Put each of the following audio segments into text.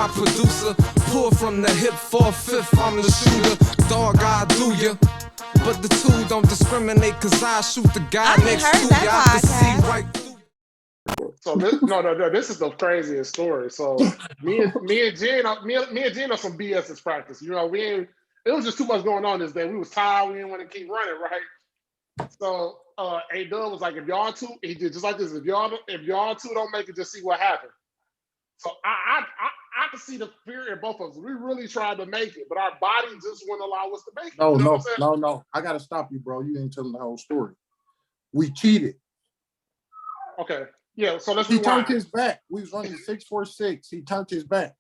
my producer. Pull from the hip, 4/5, I'm the shooter. Dog, I do ya. But the two don't discriminate, cause I shoot the guy next to ya. I can see right through. So this is the craziest story. So me and Jen are some BS is practice. You know, it was just too much going on this day. We was tired, we didn't want to keep running, right? So A-Dub was like, if y'all two, he did just like this, if y'all two don't make it, just see what happens. So I could see the fear in both of us. We really tried to make it, but our body just wouldn't allow us to make it. No. I gotta stop you, bro. You ain't telling the whole story. We cheated. Okay. Yeah, so let's He rewind. turned his back. We was running 6-4-6. He turned his back.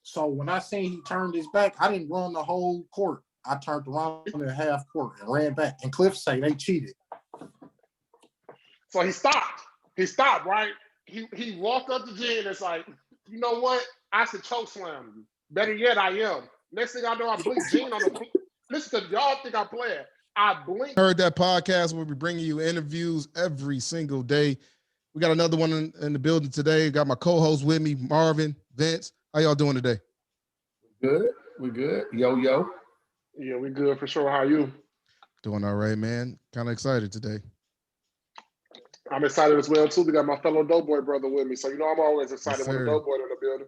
So when I seen he turned his back, I didn't run the whole court. I turned around in half court and ran back. And Cliff say they cheated. So he stopped. He stopped, right? He walked up to Jen and it's like, you know what? I should choke slam you. Better yet, I am. Next thing I know, I blink Jen on the. Listen to y'all think I'm playing. I blink. Heard that podcast. We'll be bringing you interviews every single day. We got another one in the building today. Got my co-host with me, Marvin, Vince. How y'all doing today? Good. We good. Yo. Yeah, we good for sure. How you? Doing all right, man. Kind of excited today. I'm excited as well too. We got my fellow Doughboy brother with me, so you know I'm always excited when the Doughboy in the building.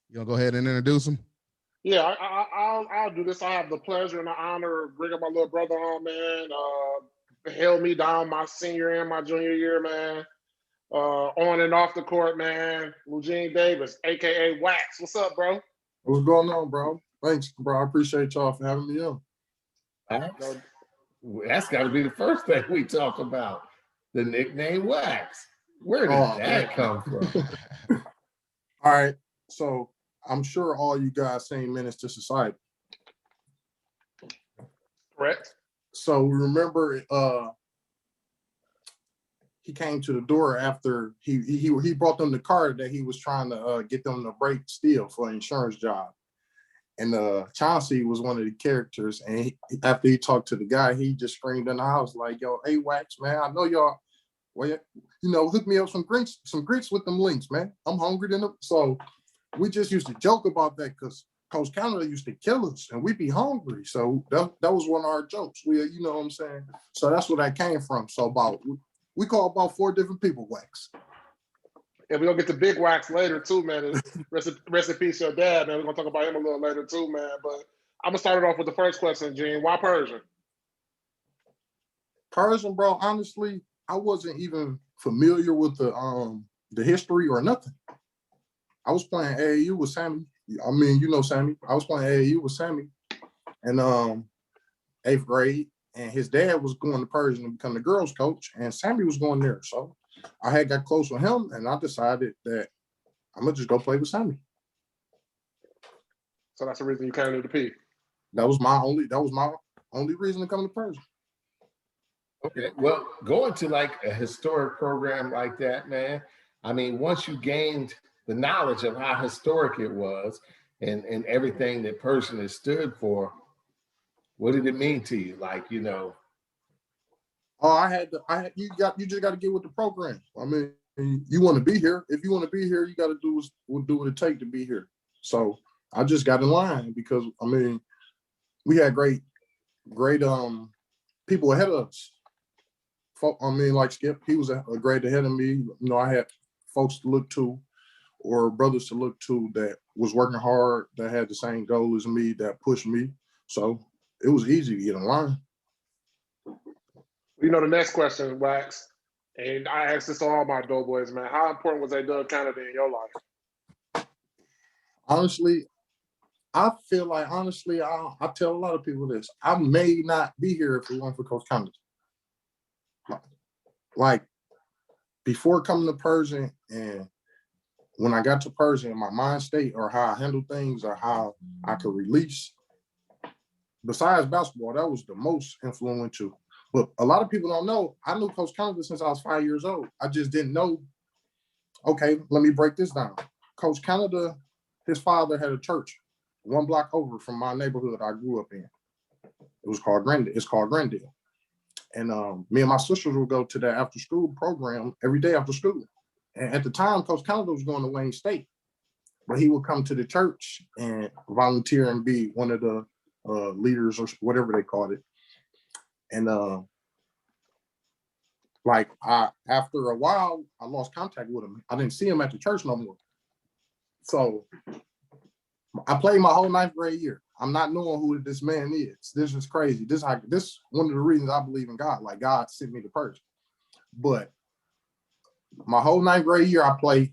You gonna go ahead and introduce him? Yeah, I'll do this. I have the pleasure and the honor of bringing my little brother on, man. Held me down my senior and my junior year, man. On and off the court, man. Eugene Davis, aka Wax. What's up, bro? What's going on, bro? Thanks, bro. I appreciate y'all for having me on. That's got to be the first thing we talk about. The nickname Wax. Where did that come from? All right. So I'm sure all you guys seen Menace to Society. Correct. So remember, he came to the door after he brought them the card that he was trying to get them to break steal for an insurance job. And Chauncey was one of the characters. And after he talked to the guy, he just screamed in the house like, yo, hey, Wax, man, I know y'all, well, you know, hook me up some grits with them links, man. I'm hungry. So we just used to joke about that because Coach Canada used to kill us and we'd be hungry. So that was one of our jokes. You know what I'm saying? So that's where that came from. So we call about 4 different people Wax. And we're going to get to Big Wax later, too, man. Rest in peace, your dad, man. We're going to talk about him a little later, too, man. But I'm going to start it off with the first question, Gene. Why Persian? Persian, bro, honestly, I wasn't even familiar with the history or nothing. I was playing AAU with Sammy. I mean, you know Sammy. I was playing AAU with Sammy in 8th grade. And his dad was going to Persian to become the girls' coach, and Sammy was going there. So I had got close with him, and I decided that I'm gonna just go play with Sammy. So that's the reason you came to the P. That was my only reason to come to Persian. Okay, well, going to like a historic program like that, man. I mean, once you gained the knowledge of how historic it was and everything that Persian has stood for, what did it mean to you? Like, you know. Oh, you just got to get with the program. I mean, you want to be here. If you want to be here, you got to do what it take to be here. So I just got in line because, I mean, we had great people ahead of us. I mean, like Skip, he was a grade ahead of me. You know, I had folks to look to or brothers to look to that was working hard, that had the same goal as me, that pushed me. So it was easy to get in line. You know, the next question, Wax, and I asked this to all my Doughboys, man. How important was A-Dub Canada in your life? Honestly, I feel like, I tell a lot of people this. I may not be here if it weren't for Coach Canada. Like, before coming to Persian and when I got to Persian, my mind state or how I handle things or how I could release, besides basketball, that was the most influential. But a lot of people don't know, I knew Coach Canada since I was 5 years old. I just didn't know, okay, let me break this down. Coach Canada, his father had a church 1 block over from my neighborhood I grew up in. It's called Glendale. And me and my sisters would go to that after school program every day after school. And at the time, Coach Canada was going to Wayne State. but he would come to the church and volunteer and be one of the leaders or whatever they called it. And like after a while, I lost contact with him. I didn't see him at the church no more. So I played my whole 9th grade year. I'm not knowing who this man is. This is crazy. This one of the reasons I believe in God. Like God sent me to Pershing. But my whole 9th grade year, I played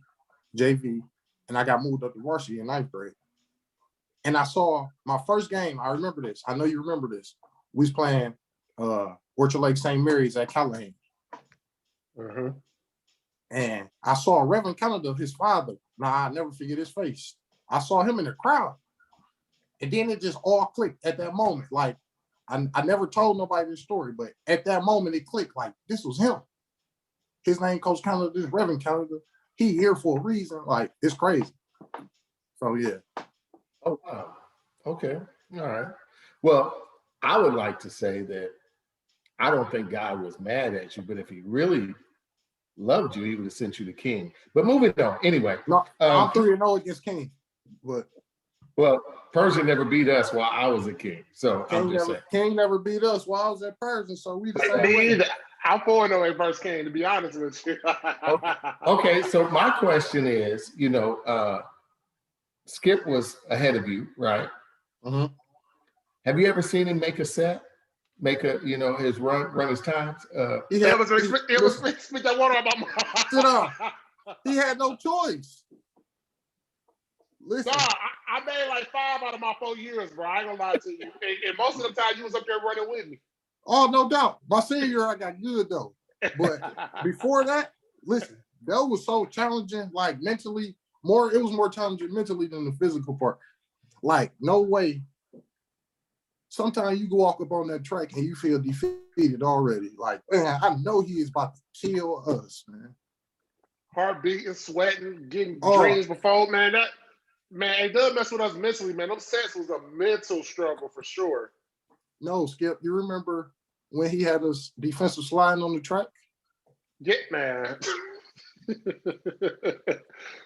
JV, and I got moved up to varsity in 9th grade. And I saw my first game. I remember this. I know you remember this. We was playing Orchard Lake St. Mary's at Callahan. Mm-hmm. And I saw Reverend Canada, his father. Now, I'll never forget his face. I saw him in the crowd. And then it just all clicked at that moment. Like, I never told nobody this story, but at that moment, it clicked. Like, this was him. His name, Coach Canada, this Reverend Canada. He here for a reason. Like, it's crazy. So, yeah. Oh, wow. Okay. All right. Well, I would like to say that I don't think God was mad at you, but if he really loved you, he would have sent you the king. But moving on. Anyway. No, I'm 3-0 against King. But well, Persian never beat us while I was a king. So I'm just saying. King never beat us while I was at Persian, so we the same Me, way. I'm 4-0 versus King, to be honest with you. Okay, so my question is, Skip was ahead of you, right? Mm-hmm. Have you ever seen him make a set? Make his run his times? It was spit that water out my mouth. Sit down. He had no choice. Listen. Nah, I made like 5 out of my 4 years, bro. I ain't gonna lie to you. And most of the time, you was up there running with me. Oh, no doubt. My senior year, I got good, though. But before that, listen, that was so challenging, like mentally. It was more challenging mentally than the physical part. Like, no way. Sometimes you go walk up on that track and you feel defeated already. Like, man, I know he is about to kill us, man. Heart beating, sweating, getting dreams before, man. It does mess with us mentally, man. Them sets was a mental struggle for sure. No, Skip, you remember when he had us defensive sliding on the track? Yeah, man.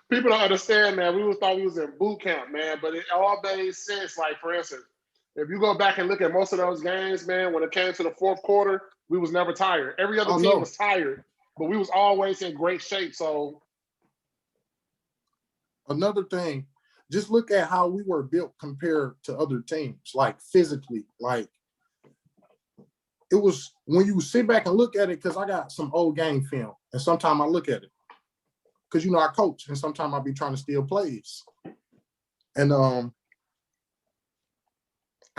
People don't understand, man. We thought we was in boot camp, man, but it all made sense. Like, for instance, if you go back and look at most of those games, man, when it came to the 4th quarter, we was never tired. Every other team was tired, but we was always in great shape. So another thing, just look at how we were built compared to other teams, like physically. Like, it was when you sit back and look at it, because I got some old game film, and sometimes I look at it. Because, I coach, and sometimes I'll be trying to steal plays. And I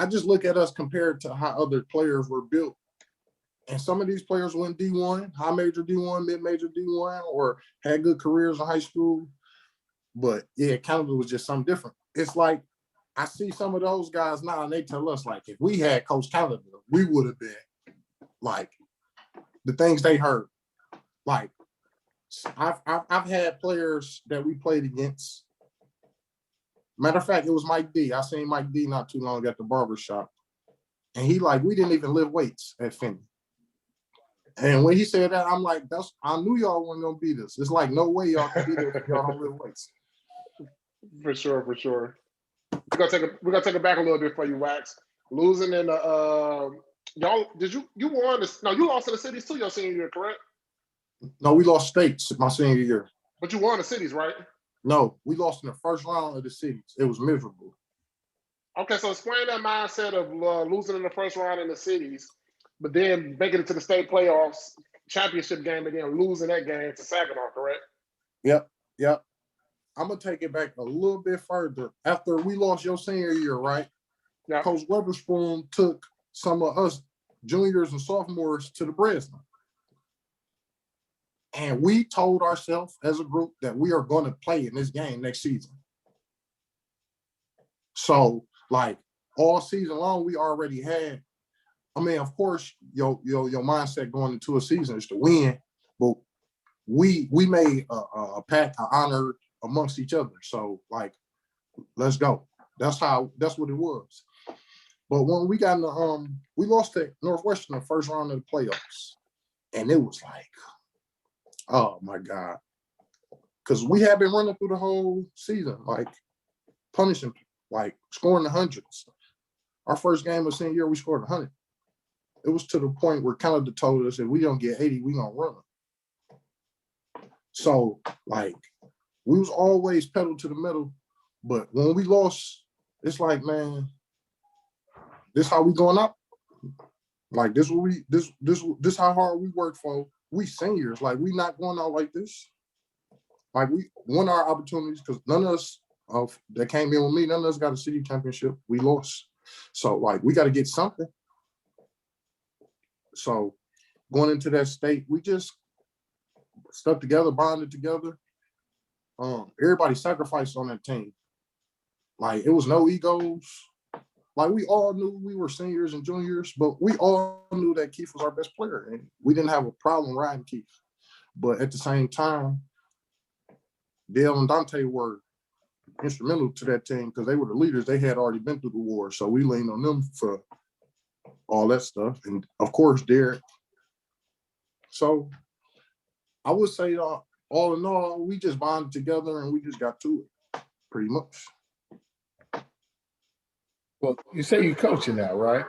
just look at us compared to how other players were built. And some of these players went D1, high major D1, mid-major D1, or had good careers in high school. But, yeah, Canada was just something different. It's like, I see some of those guys now, and they tell us, like, if we had Coach Canada, we would have been, like, the things they heard. Like, I've had players that we played against. Matter of fact, it was Mike D. I seen Mike D not too long at the barbershop. And he we didn't even lift weights at Finney. And when he said that, I'm like, I knew y'all weren't gonna beat us. It's like, no way y'all can beat us if y'all don't lift weights. For sure. We're gonna take it back a little bit for you, Wax. Losing in the y'all, you won this? No, you lost to the cities too your senior year, correct? No, we lost states my senior year. But you won the cities, right? No, we lost in the first round of the cities. It was miserable. Okay, so explain that mindset of losing in the first round in the cities, but then making it to the state playoffs championship game and then losing that game to Saginaw, correct? Yep. I'm going to take it back a little bit further. After we lost your senior year, right? Yeah. Coach Weatherspoon took some of us juniors and sophomores to the Breslin. And we told ourselves as a group that we are going to play in this game next season. So, like, all season long, we already had, of course, your mindset going into a season is to win, but we made a pact, an honor amongst each other. So, like, let's go. That's what it was. But when we got in the, we lost to Northwestern the first round of the playoffs. And it was like, oh my God. because we had been running through the whole season, like punishing, like scoring the hundreds. Our first game of senior year, we scored 100. It was to the point where Canada told us if we don't get 80, we gonna run. So like we was always pedal to the metal, but when we lost, it's like, man, this how we going up. Like this how hard we work for. We seniors, like we not going out like this. Like we won our opportunities because none of us that came in with me, none of us got a city championship. We lost. So like we got to get something. So going into that state, we just stuck together, bonded together. Everybody sacrificed on that team. Like it was no egos. Like we all knew we were seniors and juniors, but we all knew that Keith was our best player, and we didn't have a problem riding Keith. But at the same time, Dale and Dante were instrumental to that team because they were the leaders. They had already been through the war, so we leaned on them for all that stuff, and of course Derek. So I would say, all in all, we just bonded together and we just got to it, pretty much. Well, you say you're coaching now, right?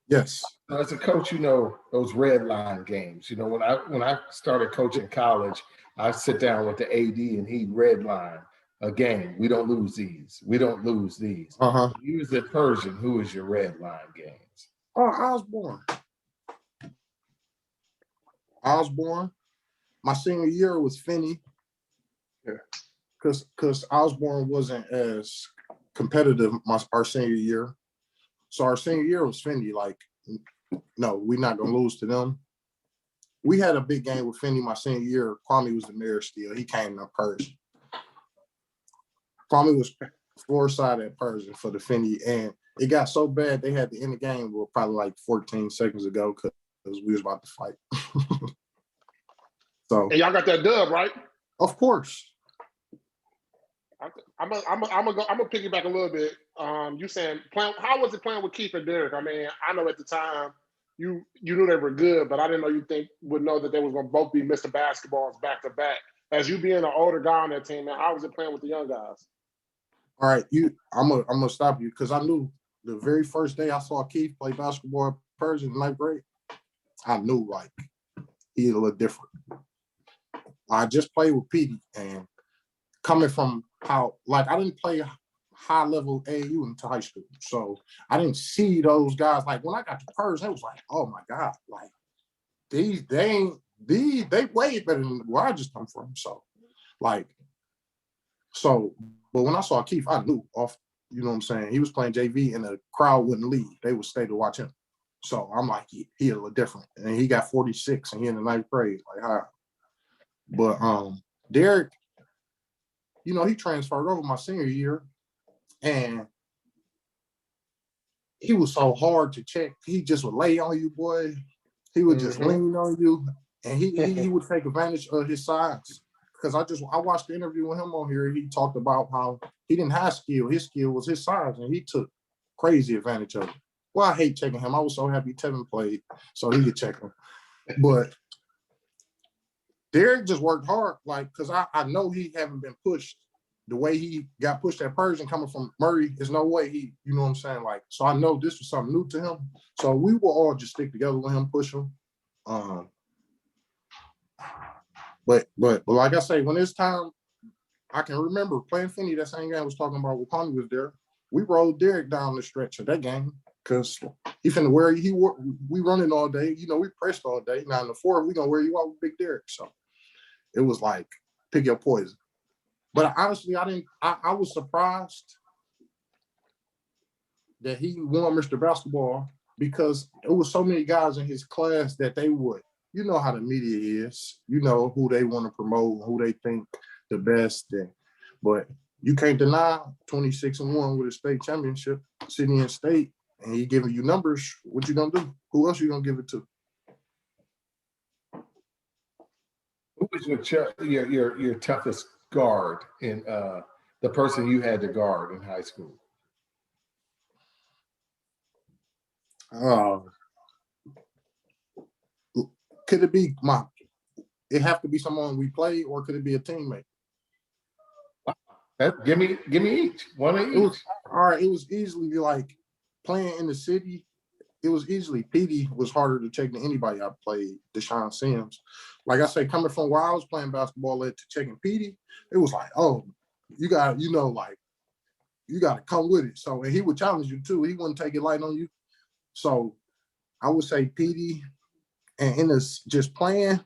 Yes. Now, as a coach, you know those red line games. You know, when I started coaching college, I sit down with the AD and he red line a game. We don't lose these. We don't lose these. You was at Persian. Who was your red line games? Osborne. My senior year was Finney. Yeah. Because Osborne wasn't as competitive our senior year. So our senior year was Finney. Like, no, we're not gonna lose to them. We had a big game with Finney my senior year. Kwame was the mayor still. He came to Persian. Kwame was floor side at Persian for the Finney, and it got so bad they had to end the game with probably like 14 seconds ago because we was about to fight. So and y'all got that dub, right? Of course. I'm gonna piggyback a little bit. You saying how was it playing with Keith and Derek? I mean, I know at the time you knew they were good, but I didn't know you would know that they was gonna both be Mr. Basketballs back to back. As you being an older guy on that team, man, how was it playing with the young guys? All right, I'm gonna stop you because I knew the very first day I saw Keith play basketball at Persian in 9th grade, I knew like he looked different. I just played with Petey, and coming from how, like, I didn't play high level AAU until high school. So I didn't see those guys. Like when I got to Persian, it was like, oh my God, like they way better than where I just come from. So but when I saw Keith, I knew off, you know what I'm saying? He was playing JV and the crowd wouldn't leave. They would stay to watch him. So I'm like, he a little different. And he got 46 and he in the 9th grade. Like, hi. But Derek, you know, he transferred over my senior year and he was so hard to check. He just would lay on you, boy. He would just lean on you, and he would take advantage of his size. Because I watched the interview with him on here. He talked about how he didn't have skill. His skill was his size, and he took crazy advantage of it. Well, I hate checking him. I was so happy Tevin played, so he could check him. But Derek just worked hard, like, because I know he haven't been pushed the way he got pushed at Persian coming from Murray. There's no way he, you know what I'm saying? Like, so I know this was something new to him. So we will all just stick together with him, push him. But like I say, when it's time, I can remember playing Finney, that same game I was talking about with Kwame was there. We rolled Derek down the stretch of that game because he finna wear you. We running all day. You know, we pressed all day. Now in the fourth, we gonna wear you out with Big Derek. So it was like, pick your poison. But honestly, I was surprised that he won Mr. Basketball because it was so many guys in his class that they would, you know how the media is, you know who they want to promote, who they think the best. But you can't deny 26-1 with a state championship, city and state, and he giving you numbers. What you gonna do? Who else you gonna give it to? Who was your toughest guard in the person you had to guard in high school? Could it be it have to be someone we play, or could it be a teammate? Give me each. One of each. It was all right. It was easily like playing in the city. It was easily Petey was harder to take than anybody I played. Deshaun Sims, like I say, coming from where I was playing basketball at to checking Petey, it was like, oh, you got like you got to come with it. So and he would challenge you too. He wouldn't take it light on you. So I would say Petey, and in this just playing,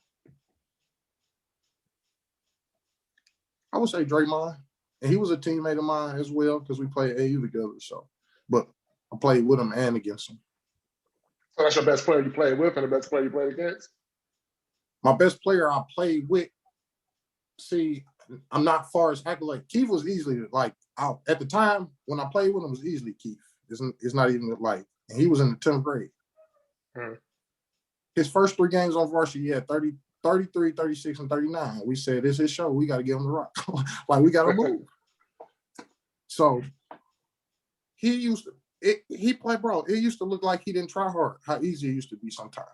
I would say Draymond, and he was a teammate of mine as well because we played AU together. So, but I played with him and against him. So that's your best player you played with and the best player you played against? My best player I played with, see, I'm not far as accolade. Keith was easily like out at the time when I played with him was easily Keith. It's not even like, and he was in the 10th grade. His first 3 games on varsity, he had 30, 33, 36, and 39. We said, it's his show. We got to give him the rock. Like, we got to move. So he used to, he played, bro, it used to look like he didn't try hard, how easy it used to be sometimes.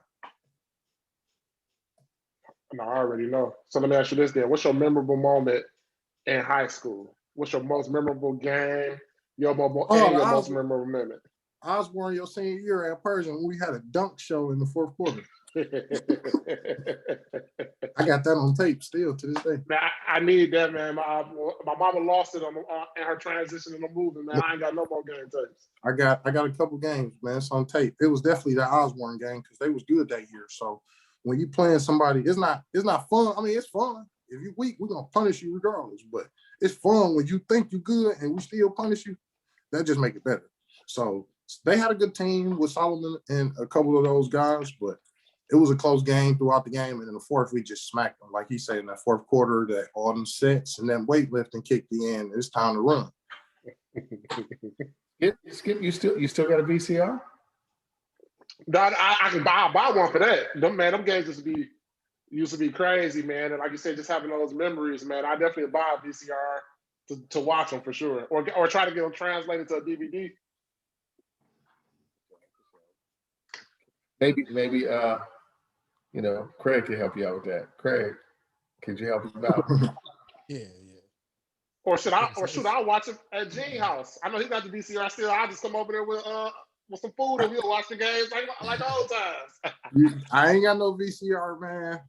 No, I already know. So let me ask you this then. What's your memorable moment in high school? What's your most memorable game? Your most memorable moment? Osborne, your senior year at Persian, we had a dunk show in the 4th quarter. I got that on tape still to this day. Man, I need that, man. My mama lost it in her transition in the movie, man. I ain't got no more game tapes. I got a couple games, man. It's on tape. It was definitely the Osborne game because they was good that year. So when you playing somebody, it's not fun. I mean, it's fun. If you weak, we're gonna punish you regardless. But it's fun when you think you're good and we still punish you. That just make it better. So they had a good team with Solomon and a couple of those guys, but it was a close game throughout the game. And in the 4th, we just smacked them. Like he said, in that 4th quarter, that all them sets and then weightlifting kicked in. It's time to run. Skip, you still got a VCR? I can buy one for that. Them games used to be crazy, man. And like you said, just having those memories, man. I definitely buy a VCR to watch them for sure, or try to get them translated to a DVD. Maybe Craig can help you out with that. Craig, could you help us out? Yeah. Or should I watch it at Gene's house? I know he got the VCR still. I'll just come over there with some food and we'll watch the games like old times. I ain't got no VCR, man.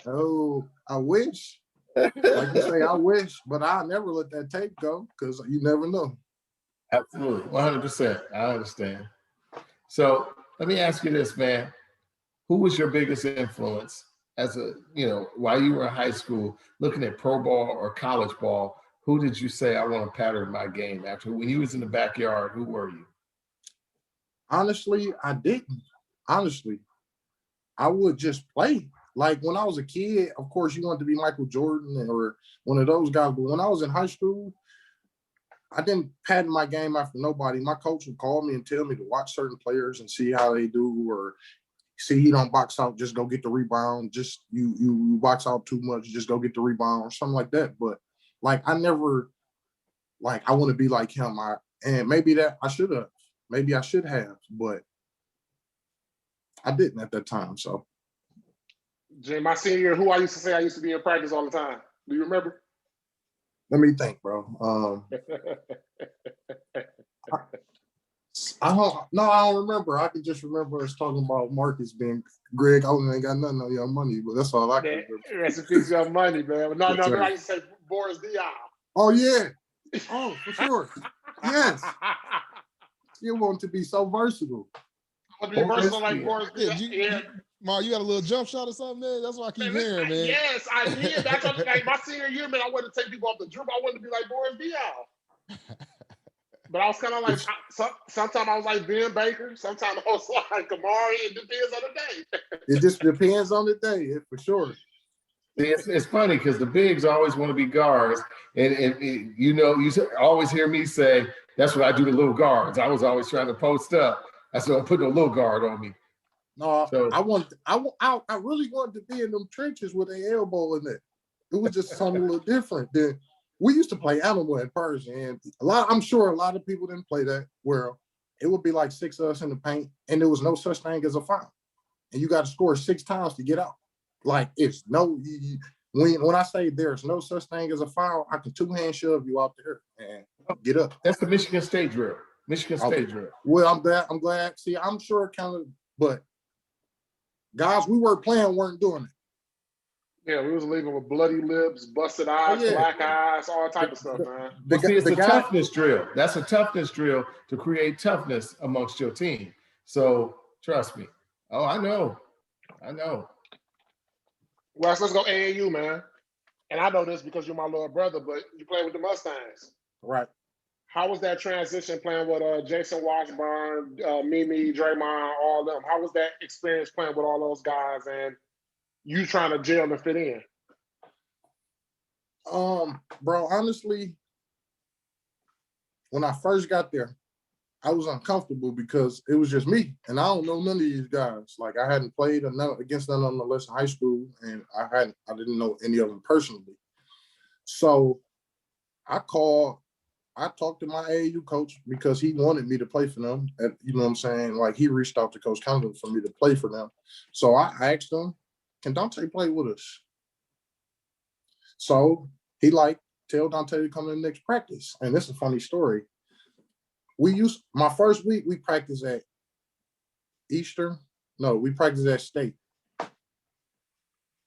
Oh, I wish. Like you say, I wish, but I'll never let that tape go because you never know. Absolutely, 100%. I understand. So let me ask you this, man. Who was your biggest influence as while you were in high school, looking at pro ball or college ball? Who did you say, I want to pattern my game after? When you was in the backyard, who were you? Honestly, I didn't. Honestly, I would just play. Like when I was a kid, of course, you wanted to be Michael Jordan or one of those guys. But when I was in high school, I didn't pattern my game after nobody. My coach would call me and tell me to watch certain players and see how they do, or see he don't box out, just go get the rebound. Just you box out too much, just go get the rebound or something like that. But like I never, like I want to be like him. And maybe that I should have. Maybe I should have, but I didn't at that time. So, Jay, my senior year, who I used to say I used to be in practice all the time. Do you remember? Let me think, bro. I don't remember. I can just remember us talking about Marcus being Greg. I ain't got nothing on your money, but that's all I can remember. Rest in peace, your money, man. No, I used to say Boris Diaw. Oh yeah. Oh, for sure. Yes. You want to be so versatile. I'll be versatile like Boris Diaw. Ma, you got a little jump shot or something, man? That's what I keep hearing, man. Yes, I did. That's what, like my senior year, man. I wanted to take people off the dribble. I wanted to be like Boris Diaw. But I was kind of like, sometimes I was like Ben Baker. Sometimes I was like Kamari. It depends on the day. It just depends on the day, for sure. It's funny because the bigs always want to be guards. And you always hear me say, that's what I do to little guards. I was always trying to post up. That's why I'm putting a little guard on me. No, so, I really wanted to be in them trenches with an elbow in it. It was just something a little different. Then we used to play animal in Persian, and I'm sure a lot of people didn't play that, where it would be like 6 of us in the paint, and there was no such thing as a foul, and you got to score 6 times to get out. Like it's no, when I say there's no such thing as a foul, I can two-hand shove you out there and get up. That's the Michigan State drill. Michigan State drill. Well, I'm glad. See, I'm sure it kind of, but guys we were playing weren't doing it. Yeah, we was leaving with bloody lips, busted eyes, black eyes, all type of stuff, man. It's a toughness drill. That's a toughness drill to create toughness amongst your team. So trust me. Oh, I know. Wes, let's go AAU, man. And I know this because you're my little brother, but you play with the Mustangs. Right. How was that transition playing with Jason Washburn, Mimi, Draymond, all of them? How was that experience playing with all those guys and you trying to gel and fit in? Bro, honestly, when I first got there, I was uncomfortable because it was just me, and I don't know none of these guys. Like I hadn't played against none of them unless in high school, and I didn't know any of them personally. So I talked to my AAU coach because he wanted me to play for them. You know what I'm saying? Like he reached out to Coach Condon for me to play for them. So I asked him, can Dante play with us? So he tell Dante to come to the next practice. And this is a funny story. My first week, we practiced at Eastern. No, we practiced at State.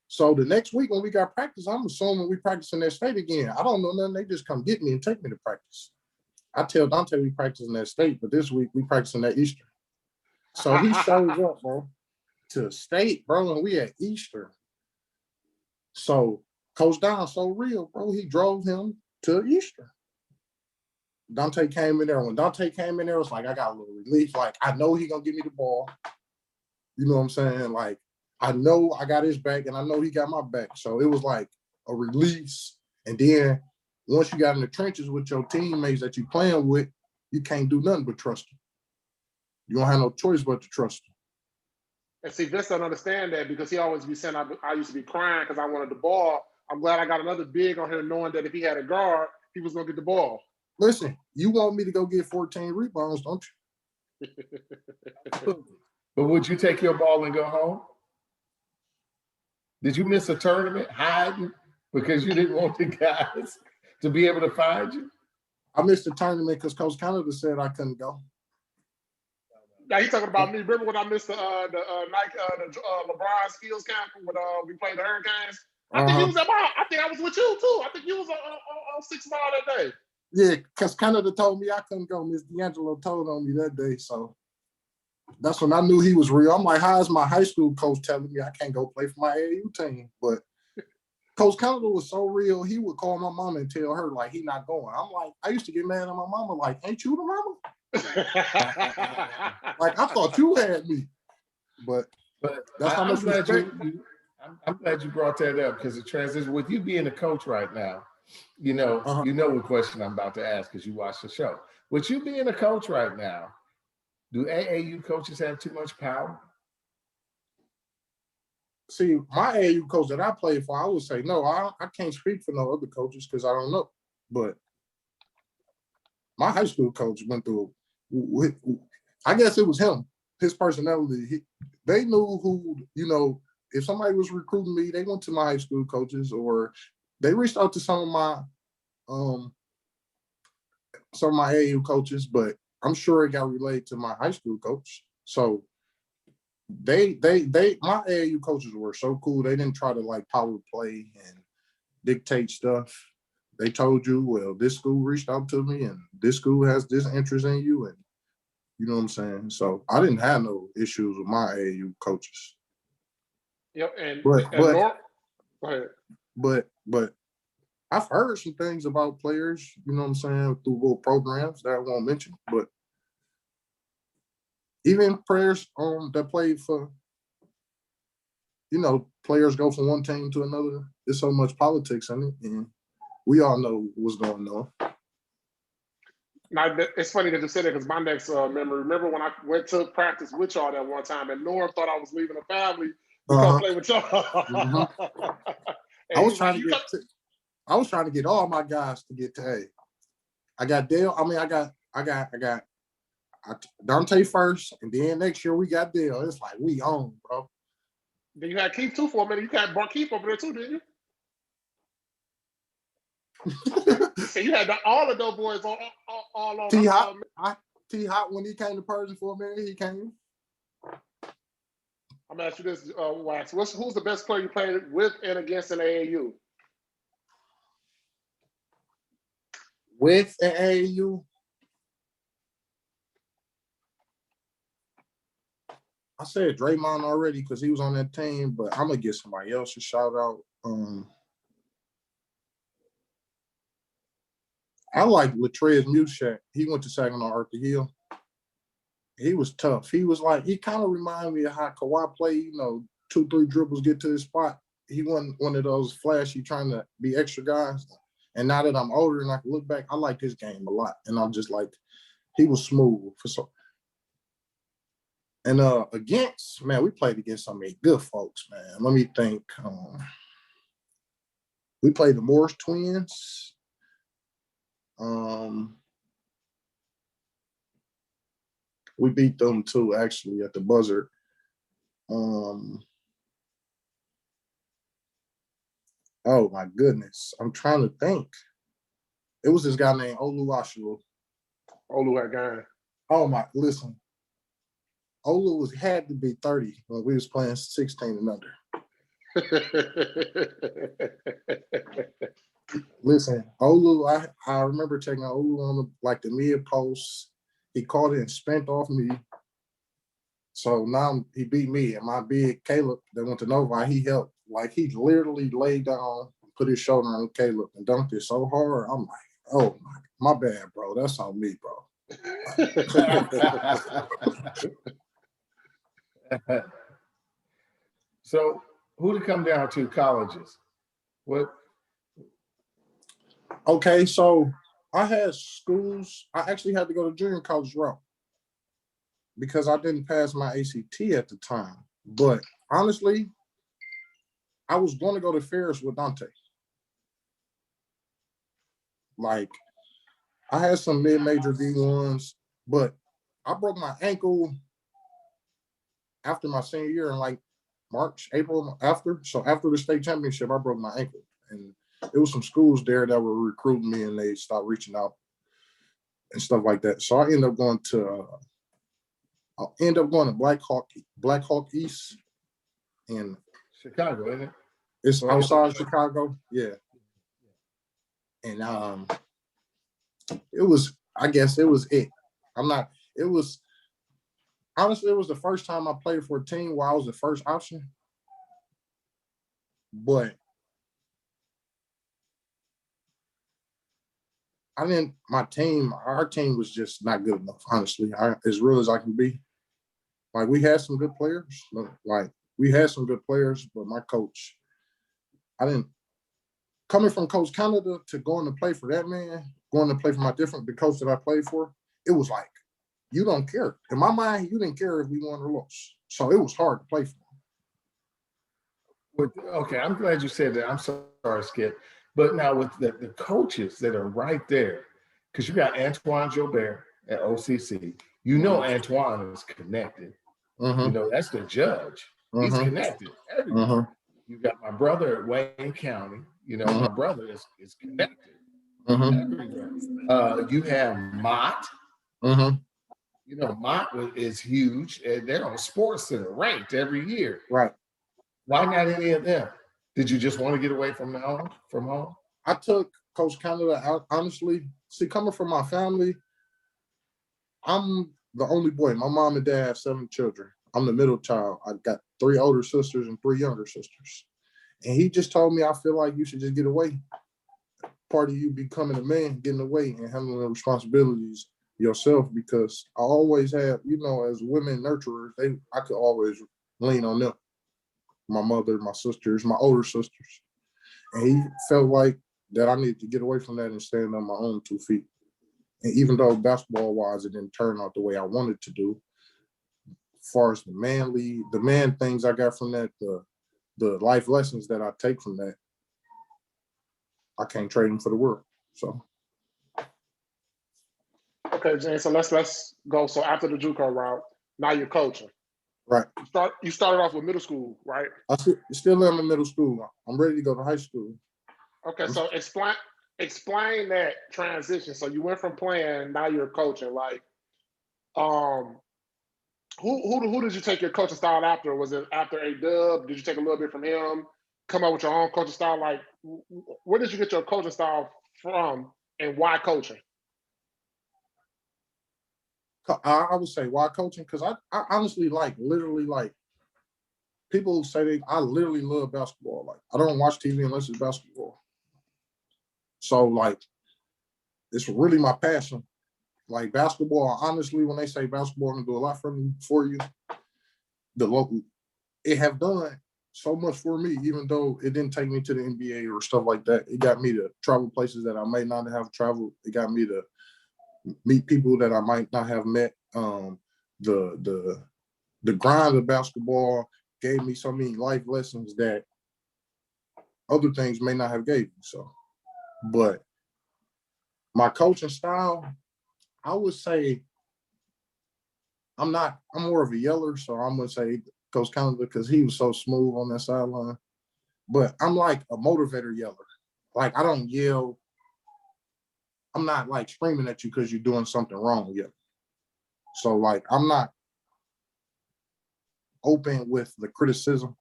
So the next week when we got practice, I'm assuming we practicing at State again. I don't know nothing. They just come get me and take me to practice. I tell Dante we practicing at State, but this week we practicing at Eastern. So he shows up, bro, to State, bro, and we at Eastern. So Coach Don so real, bro. He drove him to Eastern. Dante came in there. When Dante came in there, it was like, I got a little relief. Like, I know he gonna give me the ball. You know what I'm saying? Like, I know I got his back and I know he got my back. So it was like a release. And then once you got in the trenches with your teammates that you playing with, you can't do nothing but trust them. You don't have no choice but to trust them. And see, Vince don't understand that because he always be saying, I used to be crying because I wanted the ball. I'm glad I got another big on here knowing that if he had a guard, he was gonna get the ball. Listen, you want me to go get 14 rebounds, don't you? But would you take your ball and go home? Did you miss a tournament hiding because you didn't want the guys to be able to find you? I missed the tournament because Coach Canada said I couldn't go. Now you talking about me? Remember when I missed the Nike LeBron skills camp when we played the Hurricanes? I think he was I think I was with you too. I think you was on 6 Mile that day. Yeah, because Canada told me I couldn't go. Miss D'Angelo told on me that day, so that's when I knew he was real. I'm like, how is my high school coach telling me I can't go play for my AAU team? But Coach Canada was so real, he would call my mama and tell her like he not going. I'm like, I used to get mad at my mama, like, ain't you the mama? Like I thought you had me, but that's how much respect. I'm glad you brought that up because the transition with you being a coach right now, you know what question I'm about to ask because you watch the show. With you being a coach right now, do AAU coaches have too much power? See, my AAU coach that I played for, I would say no. I can't speak for no other coaches because I don't know. But my high school coach went through. I guess it was him, his personality. They knew who, if somebody was recruiting me, they went to my high school coaches or they reached out to some of my AAU coaches, but I'm sure it got relayed to my high school coach. So my AAU coaches were so cool. They didn't try to like power play and dictate stuff. They told you, well, this school reached out to me and this school has this interest in you. And you know what I'm saying? So I didn't have no issues with my AAU coaches. Yep. But I've heard some things about players, you know what I'm saying, through little programs that I won't mention, but even players that play for, players go from one team to another. There's so much politics in it, and we all know what's going on. Now, it's funny that you said it because my next memory, remember when I went to practice with y'all that one time and Norm thought I was leaving the family to come play with y'all. Mm-hmm. I was trying to get all my guys to get to A. I got Dale. I got Dante first, and then next year we got Dale. It's like we own, bro. Then you had Keith too for a minute. You got brought Keith over there too, didn't you? So you had all the Doughboys all on. T-Hop, when he came to Persian for a minute, he came. I'm gonna ask you this, Wax. Who's the best player you played with and against in AAU? With an AAU, I said Draymond already because he was on that team, but I'm gonna give somebody else a shout out. I like Latrez Muschamp. He went to Saginaw Arthur Hill. He was tough. He was like, he kind of reminded me of how Kawhi played, 2-3 dribbles, get to his spot. He wasn't one of those flashy trying to be extra guys. And now that I'm older and I can look back, I like his game a lot. And I'm just like, he was smooth. And against, man, we played against some good folks, man. Let me think. We played the Morris twins. We beat them too, actually, at the buzzer. Oh my goodness, I'm trying to think. It was this guy named Olu Ashulu. Olu, that guy. Oh my, listen. Olu had to be 30 when we was playing 16 and under. Listen, Olu, I remember taking Olu on the mid post. He caught it and spent off me. So now he beat me, and my big Caleb that went to Novi, he helped. Like, he literally laid down, put his shoulder on Caleb and dunked it so hard. I'm like, oh my bad, bro. That's on me, bro. So who to come down to colleges? What? Okay, so I had schools. I actually had to go to junior college route because I didn't pass my ACT at the time. But honestly, I was going to go to Ferris with Dante. Like, I had some mid-major D1s, but I broke my ankle after my senior year in like March, April after. So after the state championship, I broke my ankle. And it was some schools there that were recruiting me and they stopped reaching out and stuff like that. So I ended up going to Black Hawk East in Chicago, isn't it? It's outside Chicago. Yeah. And it was it. Honestly, it was the first time I played for a team where I was the first option. But our team was just not good enough, honestly. As real as I can be. Like, we had some good players. But my coach, coming from Coach Canada to going to play for that man, going to play for the coach that I played for, it was like, you don't care. In my mind, you didn't care if we won or lost. So it was hard to play for him. Okay, I'm glad you said that. I'm sorry, Skip. But now with the coaches that are right there, because you got Antoine Jobert at OCC. You know Antoine is connected. Mm-hmm. That's the judge. Mm-hmm. He's connected everywhere. Mm-hmm. You got my brother at Wayne County. My brother is connected everywhere. You have Mott. Mm-hmm. Mott is huge. They're on Sports Center, ranked every year. Right. Why not any of them? Did you just want to get away from home? I took Coach Canada out, honestly. See, coming from my family, I'm the only boy. My mom and dad have 7 children. I'm the middle child. I've got 3 older sisters and 3 younger sisters. And he just told me, I feel like you should just get away. Part of you becoming a man, getting away and handling the responsibilities yourself, because I always have, as women nurturers, I could always lean on them. My mother, my sisters, my older sisters. And he felt like that I needed to get away from that and stand on my own 2 feet. And even though basketball-wise, it didn't turn out the way I wanted to do, as far as the man things I got from that, the life lessons that I take from that, I can't trade them for the world. So. Okay, James. So let's go. So after the JUCO route, now you're coaching. Right. You started off with middle school, right? I still am in middle school. I'm ready to go to high school. Okay, so explain explain that transition. So you went from playing, now you're coaching. Like, who did you take your coaching style after? Was it after A-Dub? Did you take a little bit from him? Come up with your own coaching style? Like, where did you get your coaching style from, and why coaching? I would say why coaching, because I honestly literally people say I literally love basketball. Like, I don't watch TV unless it's basketball. So like, it's really my passion. Like basketball, honestly, when they say basketball can do a lot for you, it have done so much for me, even though it didn't take me to the NBA or stuff like that. It got me to travel places that I may not have traveled. It got me to meet people that I might not have met. The grind of basketball gave me so many life lessons that other things may not have gave me. So, but my coaching style, I would say I'm more of a yeller, so I'm gonna say Coach Canada because he was so smooth on that sideline. But I'm like a motivator yeller. Like, I don't yell. I'm not like screaming at you because you're doing something wrong yet. So like, I'm not open with the criticism.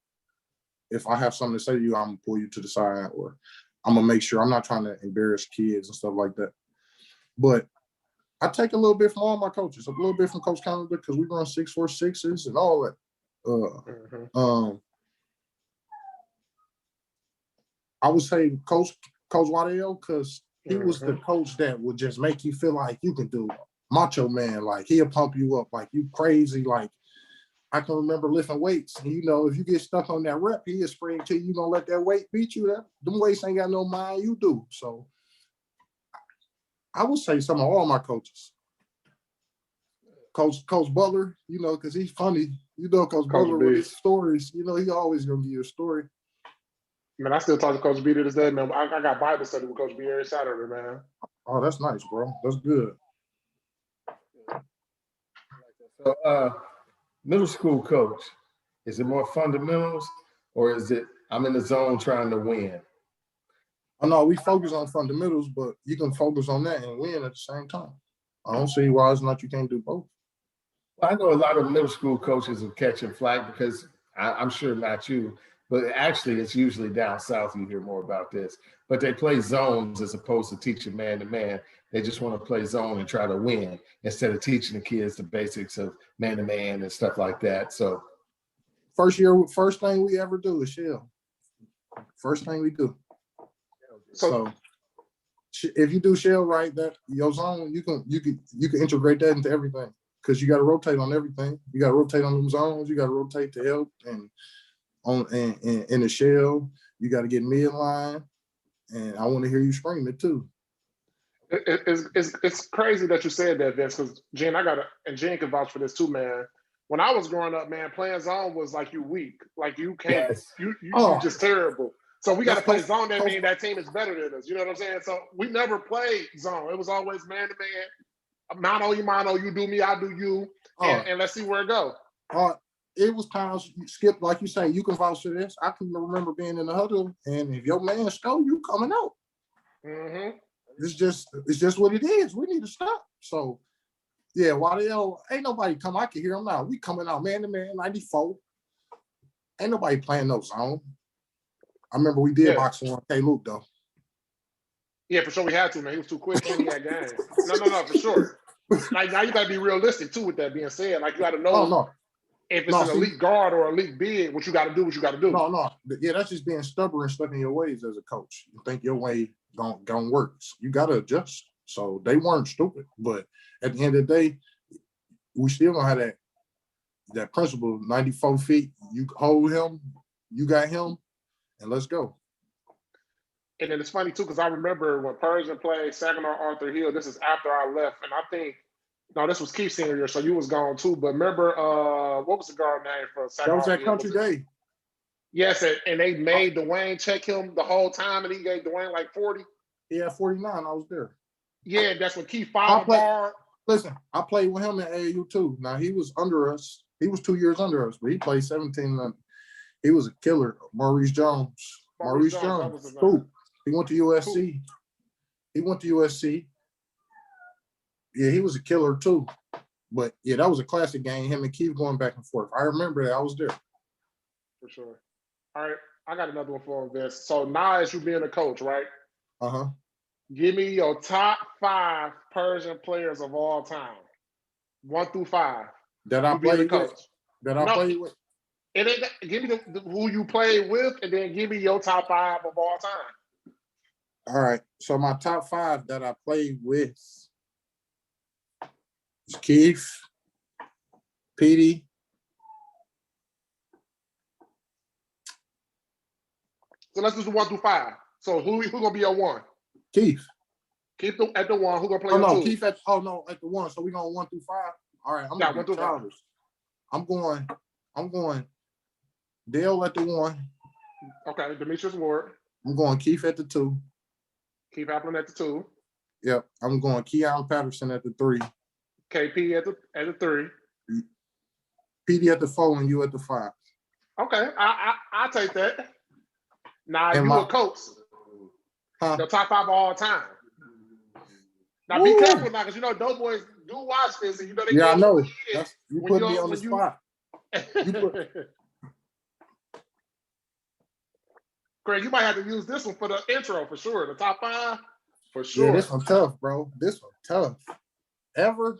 If I have something to say to you, I'm gonna pull you to the side, or I'm gonna make sure I'm not trying to embarrass kids and stuff like that. But I take a little bit from all my coaches, a little bit from Coach Canada because we run 6-4-6s and all that. I would say Coach Waddell, because he was the coach that would just make you feel like you can do macho man. Like, he'll pump you up like you crazy. Like, I can remember lifting weights. And, if you get stuck on that rep, he'll spring to you. Gonna let that weight beat you. Them weights ain't got no mind. You do. So I would say some of all my coaches. Coach Butler, because he's funny. Coach Butler with his stories. He always gonna give you a story. Man, I still talk to Coach B to this day, man. I got Bible study with Coach B every Saturday, man. Oh, that's nice, bro. That's good. So, middle school coach, is it more fundamentals, or is it I'm in the zone trying to win? I know we focus on fundamentals, but you can focus on that and win at the same time. I don't see why it's not you can't do both. Well, I know a lot of middle school coaches are catching flack because I'm sure not you, but actually it's usually down south you hear more about this. But they play zones as opposed to teaching man to man. They just want to play zone and try to win instead of teaching the kids the basics of man to man and stuff like that. So first thing we ever do is shell. First thing we do. So if you do shell right, that your zone, you can integrate that into everything, because you got to rotate on everything. You got to rotate on them zones. You got to rotate to help, and in the shell, you got to get midline. And I want to hear you scream it too. It's crazy that you said that, Vince, because Jen, and Jen can vouch for this too, man. When I was growing up, man, playing zone was like you weak, like you can't, you just terrible. So we got to play zone. That means that team is better than us. You know what I'm saying? So we never played zone. It was always man to man, mano, you do me, I do you, and let's see where it goes. It was times you skip, like you say, you can vouch for this. I can remember being in the huddle, and if your man stole, you coming out. Mm-hmm. It's just what it is. We need to stop. So yeah, Waddell, ain't nobody come. I can hear him now. We coming out man to man, 94. Ain't nobody playing no zone. I remember we did boxing on K. Luke though. Yeah, for sure we had to, man. He was too quick and he had game. No, for sure. Like, now you gotta be realistic too with that being said. Like, you gotta know if it's an elite guard or elite big, what you gotta do. No. Yeah, that's just being stubborn and stuck in your ways as a coach. You think your way gonna work. You gotta adjust. So they weren't stupid. But at the end of the day, we still gonna have that principle, 94 feet, you hold him, you got him, and let's go. And then it's funny too, because I remember when Persian played Saginaw Arthur Hill, this is after I left, and I think, no, this was Keith's senior year, so you was gone too. But remember, what was the guard name for Saginaw? That was that Country Day. Yes, and they made Dwayne check him the whole time, and he gave Dwayne like 40. Yeah, 49, I was there. Yeah, that's when Keith fouled hard. Listen, I played with him in AAU too. Now, he was under us. He was 2 years under us, but he played 17. He was a killer. Maurice Jones. Cool. He went to USC. He went to USC. Yeah, he was a killer too. But yeah, that was a classic game. Him and Keith going back and forth. I remember that. I was there. For sure. All right, I got another one for this. So now, as you being a coach, right? Give me your top 5 Persian players of all time, 1 through 5. That I played with. That I played with. And then give me who you played with, and then give me your top 5 of all time. All right. So my top 5 that I played with is Keith, Petey. So let's just do 1 through 5. So who gonna be your 1? Keith. Keep at the 1. Who gonna play your 2? Keith at the 1. So we going 1 through 5. All right. I'm going 1 through 5. I'm going Dale at the 1. Okay, Demetrius Ward. I'm going Keith at the 2. Keith Applin at the 2. Yep. I'm going Keon Patterson at the 3. KP at the 3. PD at the 4 and you at the 5. Okay, I'll take that. Now and you a coach. The top 5 of all time. Now be careful now, because you know those boys do watch this, and you know they I know. You put me on the spot. Craig, you might have to use this one for the intro for sure. The top 5 for sure. Yeah, this one tough, bro. This one tough. Ever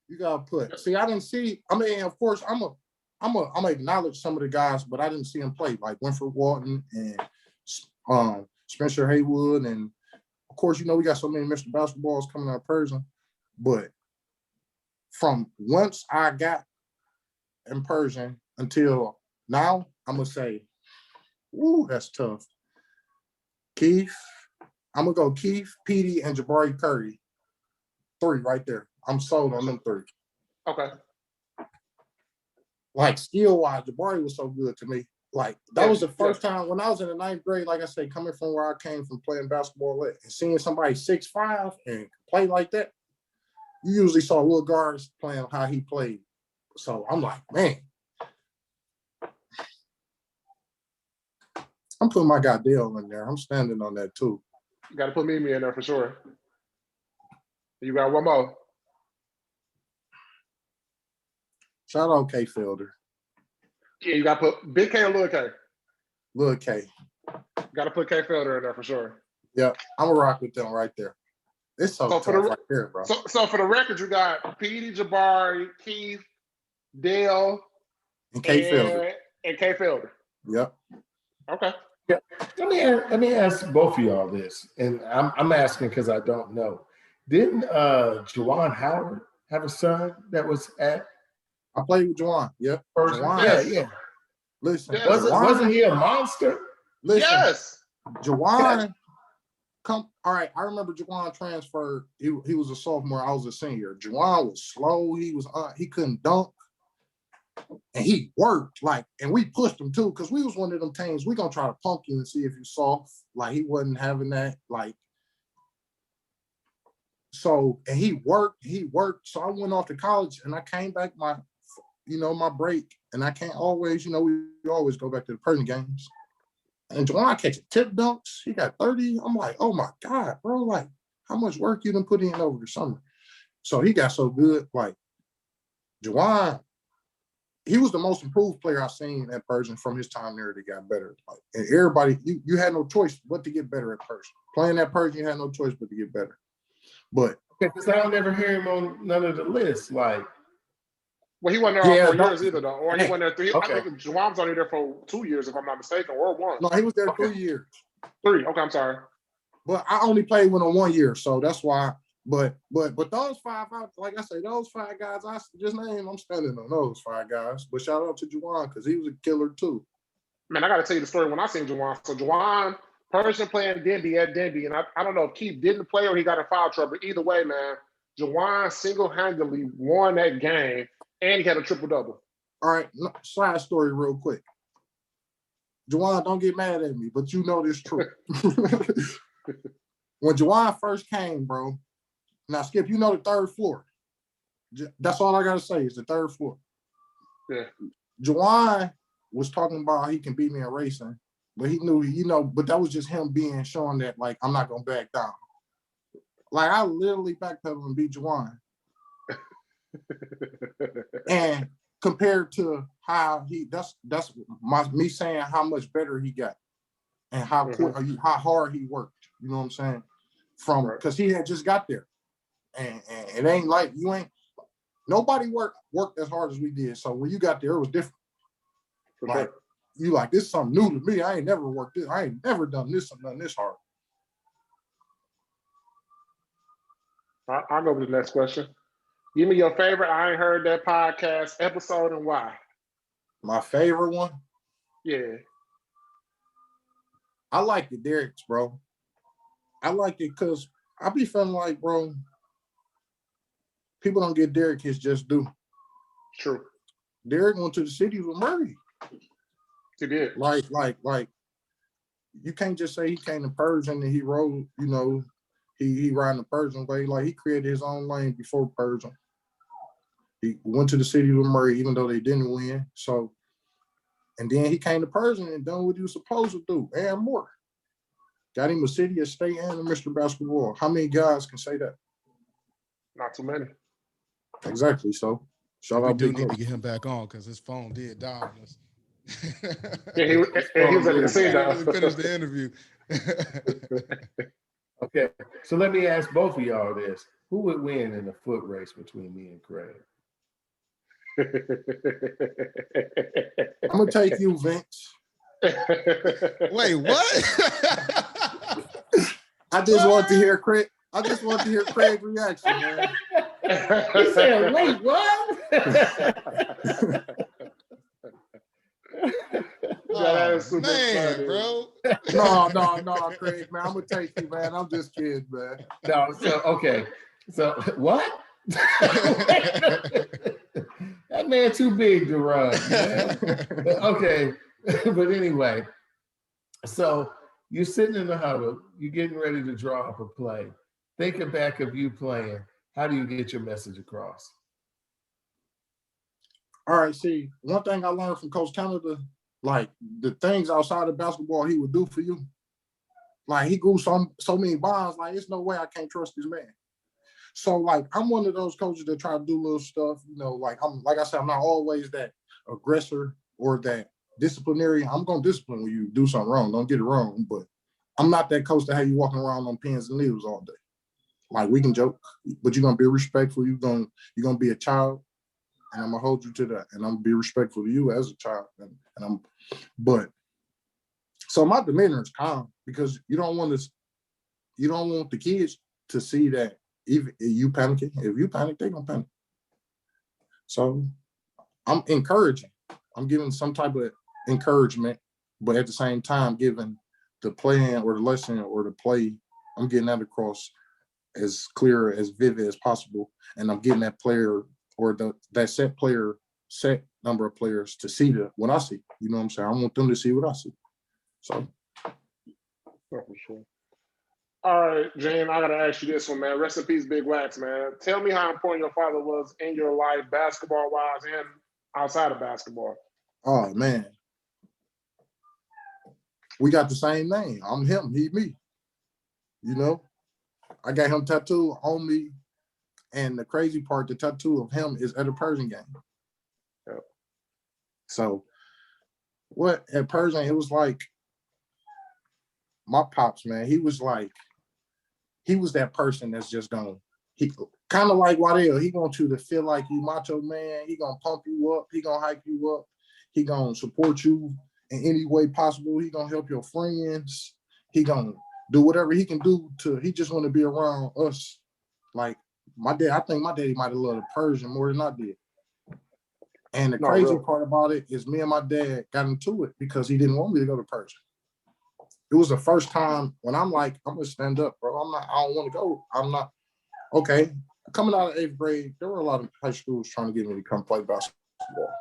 you gotta put. See, I didn't see. I mean, of course, I'm gonna acknowledge some of the guys, but I didn't see them play like Winford Walton and Spencer Haywood, and of course, you know we got so many Mr. Basketballs coming out of Persian. But from once I got in Persian until now, I'm gonna say, ooh, that's tough. Keith, I'm gonna go Keith, Petey, and Jabari Curry. 3 right there. I'm sold on them 3. Okay. Like skill-wise, Jabari was so good to me. Like that was the first time when I was in the 9th grade, like I say, coming from where I came from playing basketball and seeing somebody 6'5" and play like that, you usually saw little guards playing how he played. So I'm like, man. I'm putting my guy Dale in there. I'm standing on that too. You got to put Mimi in there for sure. You got one more. Shout out K Fielder. Yeah, you got to put Big K or Lil K? Lil K. Got to put K Fielder in there for sure. Yeah, I'm going to rock with them right there. It's so tough right there, bro. So for the record, you got Petey, Jabari, Keith, Dale, and K Fielder. And K Fielder. Yep. Okay. Yeah. Let me ask both of y'all this, and I'm asking because I don't know. Didn't Juwan Howard have a son that was at? I played with Juwan. Yep. Juwan. Yeah. Listen, yes. Wasn't he a monster? Listen, yes. Juwan. All right. I remember Juwan transferred. He was a sophomore. I was a senior. Juwan was slow. He couldn't dunk. And he worked, and we pushed him too, because we was one of them teams, we gonna try to punk you and see if you soft. Like, he wasn't having that, so, and he worked. So I went off to college and I came back my break, and I can't always, we always go back to the Persian games. And Juwan catching tip dunks, he got 30. I'm like, oh my God, bro, how much work you done put in over the summer? So he got so good, Juwan, he was the most improved player I've seen at Persian from his time there that got better. And everybody, you had no choice but to get better at Persian. Playing at Persian, you had no choice but to get better. But because I don't ever hear him on none of the lists. Well, he wasn't there all 4 years either, though. Or he wasn't there 3. Okay. I think Juwan was only there for 2 years, if I'm not mistaken, or 1. No, he was there 3 years. 3. Okay, I'm sorry. But I only played with him 1 year, so that's why. But those 5, like I say, those 5 guys I just named, I'm standing on those 5 guys. But shout out to Juwan, because he was a killer too. Man, I got to tell you the story when I seen Juwan. So Juwan, Persian playing Denby at Denby, and I don't know if Keith didn't play or he got in foul trouble. Either way, man, Juwan single-handedly won that game, and he had a triple-double. All right, side story real quick. Juwan, don't get mad at me, but you know this true. When Juwan first came, bro, now, Skip, the 3rd floor. That's all I got to say is the 3rd floor. Yeah. Juwan was talking about how he can beat me in racing, but he knew, but that was just him showing that, I'm not going to back down. Like I literally backpedaled and beat Juwan. And compared to how that's me saying how much better he got and how quick how hard he worked. You know what I'm saying? Because he had just got there. And it ain't like nobody worked as hard as we did. So when you got there, it was different. Like you like, this is something new to me. I ain't never worked this. I ain't never done this hard. I'll go with the next question. Give me your favorite I Ain't Heard That podcast episode and why. My favorite one? Yeah. I like the Derek's, bro. I like it because I be feeling like, bro, people don't get Derek his just due. True. Derek went to the city with Murray. He did. Like, you can't just say he came to Persian and he rode, you know, he riding the Persian way. Like, he created his own lane before Persian. He went to the city with Murray, even though they didn't win. So, and then he came to Persian and done what he was supposed to do and more. Got him a city, a state, and a Mr. Basketball. How many guys can say that? Not too many. Exactly. So, we do need to get him back on because his phone did die on us. Yeah, he was at the scene now. Finish the interview. Okay, so let me ask both of y'all this: who would win in a foot race between me and Craig? I'm gonna take you, Vince. Wait, what? I just want to hear Craig. I just want to hear Craig's reaction, man. He said, "Wait, what?" Oh, man, bro. No, Craig, man. I'm gonna take you, man. I'm just kidding, man. No, so okay. So what? That man too big to run, man. Okay. But anyway, so you're sitting in the huddle, you're getting ready to draw up a play. Thinking back of you playing, how do you get your message across? All right, see, one thing I learned from Coach Canada, like the things outside of basketball he would do for you. Like he grew so many bonds, like there's no way I can't trust this man. So like I'm one of those coaches that try to do little stuff, you know, like I said, I'm not always that aggressor or that disciplinary. I'm gonna discipline when you do something wrong. Don't get it wrong, but I'm not that coach that have you walking around on pins and needles all day. Like we can joke, but you're gonna be respectful. You're gonna be a child, and I'm gonna hold you to that, and I'm gonna be respectful to you as a child. But so my demeanor is calm because you don't want the kids to see that if you panicking. If you panic, they gonna panic. So I'm encouraging. I'm giving some type of encouragement, but at the same time giving the plan or the lesson or the play, I'm getting that across as clear, as vivid as possible. And I'm getting that player or that set number of players to see what I see. You know what I'm saying? I want them to see what I see. So. Oh, for sure. All right, Jane, I gotta ask you this one, man. Rest in peace, Big Wax, man. Tell me how important your father was in your life, basketball-wise and outside of basketball. Oh, man. We got the same name. I'm him, he, me. You know? I got him tattooed on me. And the crazy part, the tattoo of him is at a Persian game. Yep. So, at Persian, it was like, my pops, man, he was that person that's just he kind of like Waddell. He want you to feel like you macho man. He gonna pump you up. He gonna hype you up. He gonna support you in any way possible. He gonna help your friends. He gonna do whatever he can do he just want to be around us. Like my dad, I think my daddy might have loved the Persian more than I did. And the crazy part about it is me and my dad got into it because he didn't want me to go to Persian. It was the first time when I'm like, I'm gonna stand up, bro. I don't want to go. I'm not okay. Coming out of 8th grade, there were a lot of high schools trying to get me to come play basketball.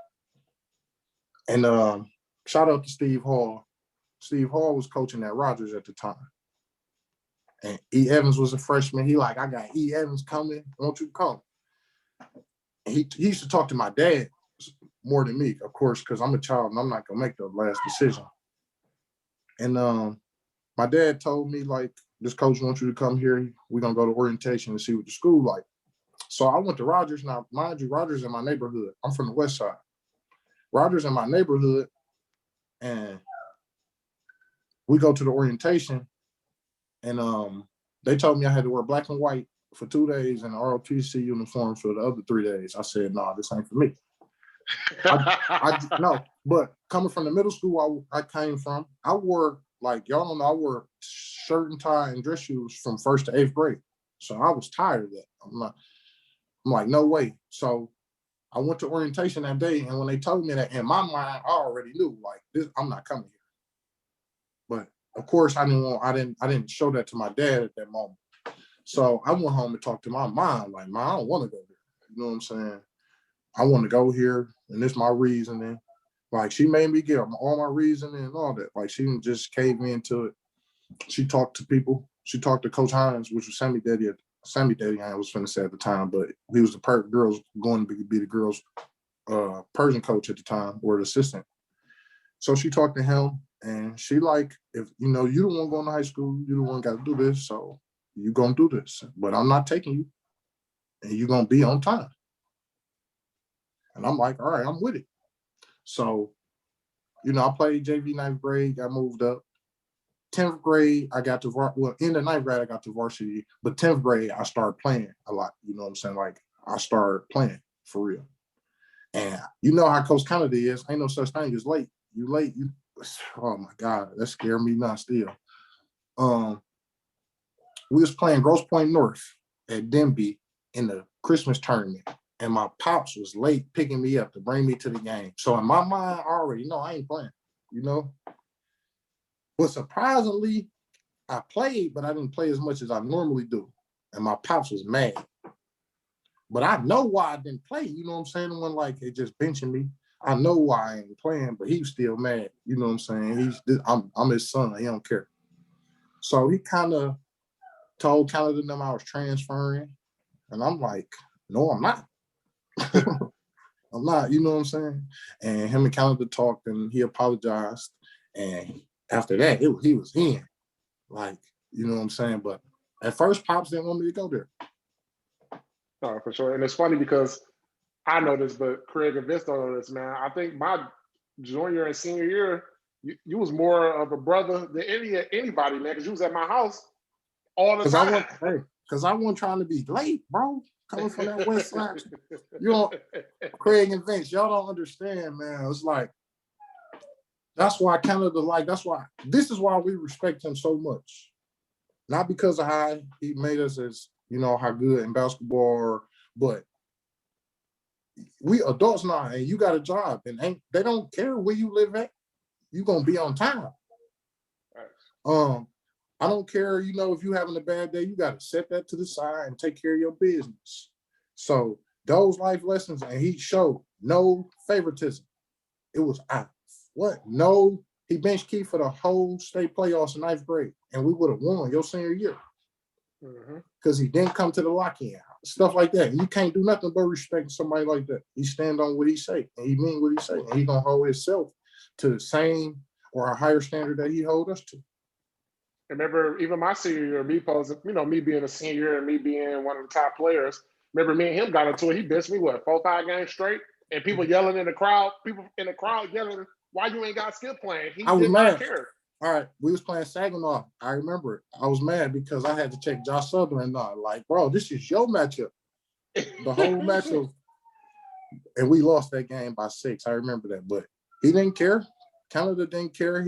And shout out to Steve Hall. Steve Hall was coaching at Rogers at the time. And E. Evans was a freshman. He like, I got E. Evans coming. Won't you come? And he used to talk to my dad more than me, of course, because I'm a child and I'm not gonna make the last decision. And my dad told me, like, this coach wants you to come here. We're gonna go to orientation and see what the school like. So I went to Rogers. Now, mind you, Rogers in my neighborhood. I'm from the West Side. Rogers in my neighborhood, and we go to the orientation, and they told me I had to wear black and white for 2 days and an ROTC uniform for the other 3 days. I said, no, this ain't for me. No, but coming from the middle school I came from, I wore, like, y'all don't know, I wore shirt and tie and dress shoes from 1st to 8th grade. So I was tired of that. I'm like, no way. So I went to orientation that day, and when they told me that, in my mind, I already knew, like, this, I'm not coming here. But of course, I didn't show that to my dad at that moment. So I went home and talked to my mom, like, Mom, I don't want to go there. You know what I'm saying? I want to go here, and this is my reasoning. Like, she made me give all my reasoning and all that. Like, she didn't just cave into it. She talked to people. She talked to Coach Hines, which was Sammy Daddy, I was finna say at the time, but he was the girls going to be the girls' Persian coach at the time, or the assistant. So she talked to him, and she like, if you don't want to go into high school, you don't want to got to do this, so you gonna do this. But I'm not taking you, and you're gonna be on time. And I'm like, all right, I'm with it. So, I played JV 9th grade, got moved up. 10th grade, I got to, in the 9th grade, I got to varsity, but 10th grade, I started playing a lot. You know what I'm saying? Like, I started playing for real. And you know how Coach Kennedy is. Ain't no such thing as late. You late, oh my God, that scared me not still. We was playing Grosse Pointe North at Denby in the Christmas tournament. And my pops was late picking me up to bring me to the game. So in my mind, I already know I ain't playing, But surprisingly, I played, but I didn't play as much as I normally do. And my pops was mad. But I know why I didn't play, you know what I'm saying? When, like, they just benching me, I know why I ain't playing, but he was still mad, you know what I'm saying? I'm his son, he don't care. So he kind of told Canada them I was transferring. And I'm like, no, I'm not. I'm not, you know what I'm saying? And him and Canada talked, and he apologized. And after that, he was in. Like, you know what I'm saying? But at first, Pops didn't want me to go there. No, for sure. And it's funny because I know this, but Craig and Vince don't know this, man. I think my junior and senior year, you was more of a brother than anybody, man, because you was at my house all the time. Because I wasn't trying to be late, bro. Coming from that West Side. Craig and Vince, y'all don't understand, man. It's like, that's why this is why we respect him so much. Not because of how he made us as, how good in basketball, but we adults now, and you got a job, and they don't care where you live at. You're going to be on time. I don't care, if you're having a bad day, you got to set that to the side and take care of your business. So those life lessons, and he showed no favoritism. It was, he benched Keith for the whole state playoffs in 9th grade, and we would have won your senior year. Because he didn't come to the lock-in, stuff like that. And you can't do nothing but respect somebody like that. He stand on what he say, and he mean what he say, and he gonna hold himself to the same or a higher standard that he hold us to. Remember, even my senior year, me being a senior and me being one of the top players, remember me and him got into it. He benched me, 4 or 5 games straight, and people yelling in the crowd, yelling, why you ain't got skill playing? He did not care. All right, we was playing Saginaw. I remember it. I was mad because I had to check Josh Sutherland on. Like, bro, this is your matchup. The whole matchup. And we lost that game by 6. I remember that. But he didn't care. Canada didn't care.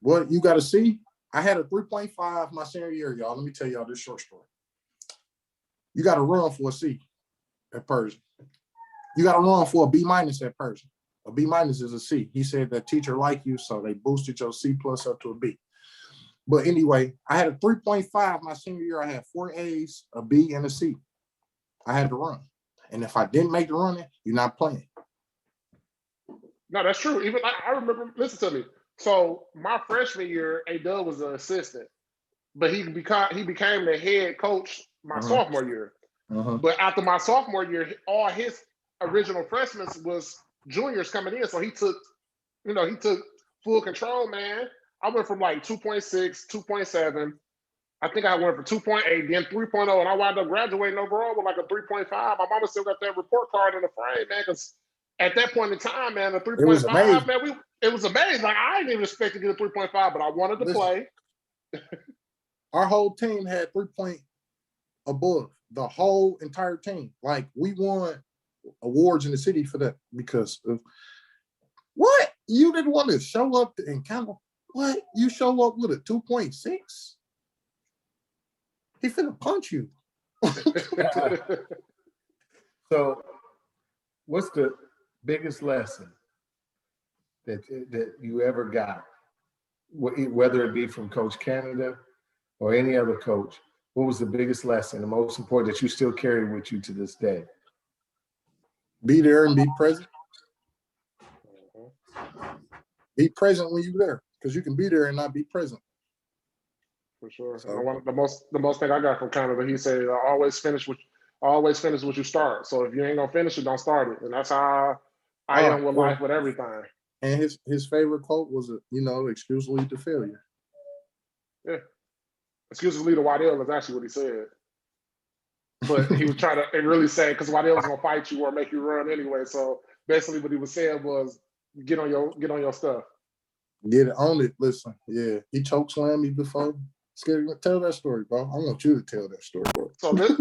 What you got to see, I had a 3.5 my senior year, y'all. Let me tell y'all this short story. You got to run for a C at Persian. You got to run for a B- at Persian. A B- is a C. He said that teacher liked you, so they boosted your C+ up to a B. But anyway, I had a 3.5 my senior year. I had 4 A's, a B, and a C. I had to run. And if I didn't make the running, you're not playing. No, that's true. Even I remember, listen to me. So my freshman year, A-Dub was an assistant, but he became the head coach my sophomore year. But after my sophomore year, all his original freshmen was juniors coming in. So he took full control, man. I went from like 2.6, 2.7. I think I went for 2.8, then 3.0, and I wound up graduating overall with like a 3.5. My mama still got that report card in the frame, man, because at that point in time, man, a It was 3.5, amazing. man, it was amazing. Like, I didn't even expect to get a 3.5, but I wanted to play. Our whole team had 3 point above, the whole entire team. Like, we won awards in the city for that because of what? You didn't want to show up and kind of what? You show up with a 2.6? He finna punch you. So, what's the biggest lesson that you ever got, whether it be from Coach Canada or any other coach? What was the biggest lesson, the most important that you still carry with you to this day? Be there and be present. Be present when you're there, because you can be there and not be present. For sure. So, The most thing I got from Canada, he said, always finish what you start. So if you ain't gonna finish it, don't start it. And that's how I am with life, with everything. And his favorite quote was, excuse lead to failure. Yeah. Excuses lead to Waddell is actually what he said. But he was trying to really say, because Waddell's gonna fight you or make you run anyway. So basically what he was saying was get on your stuff. Get on it. Listen, yeah. He choke slammed me before. Tell that story, bro. I want you to tell that story, bro. So this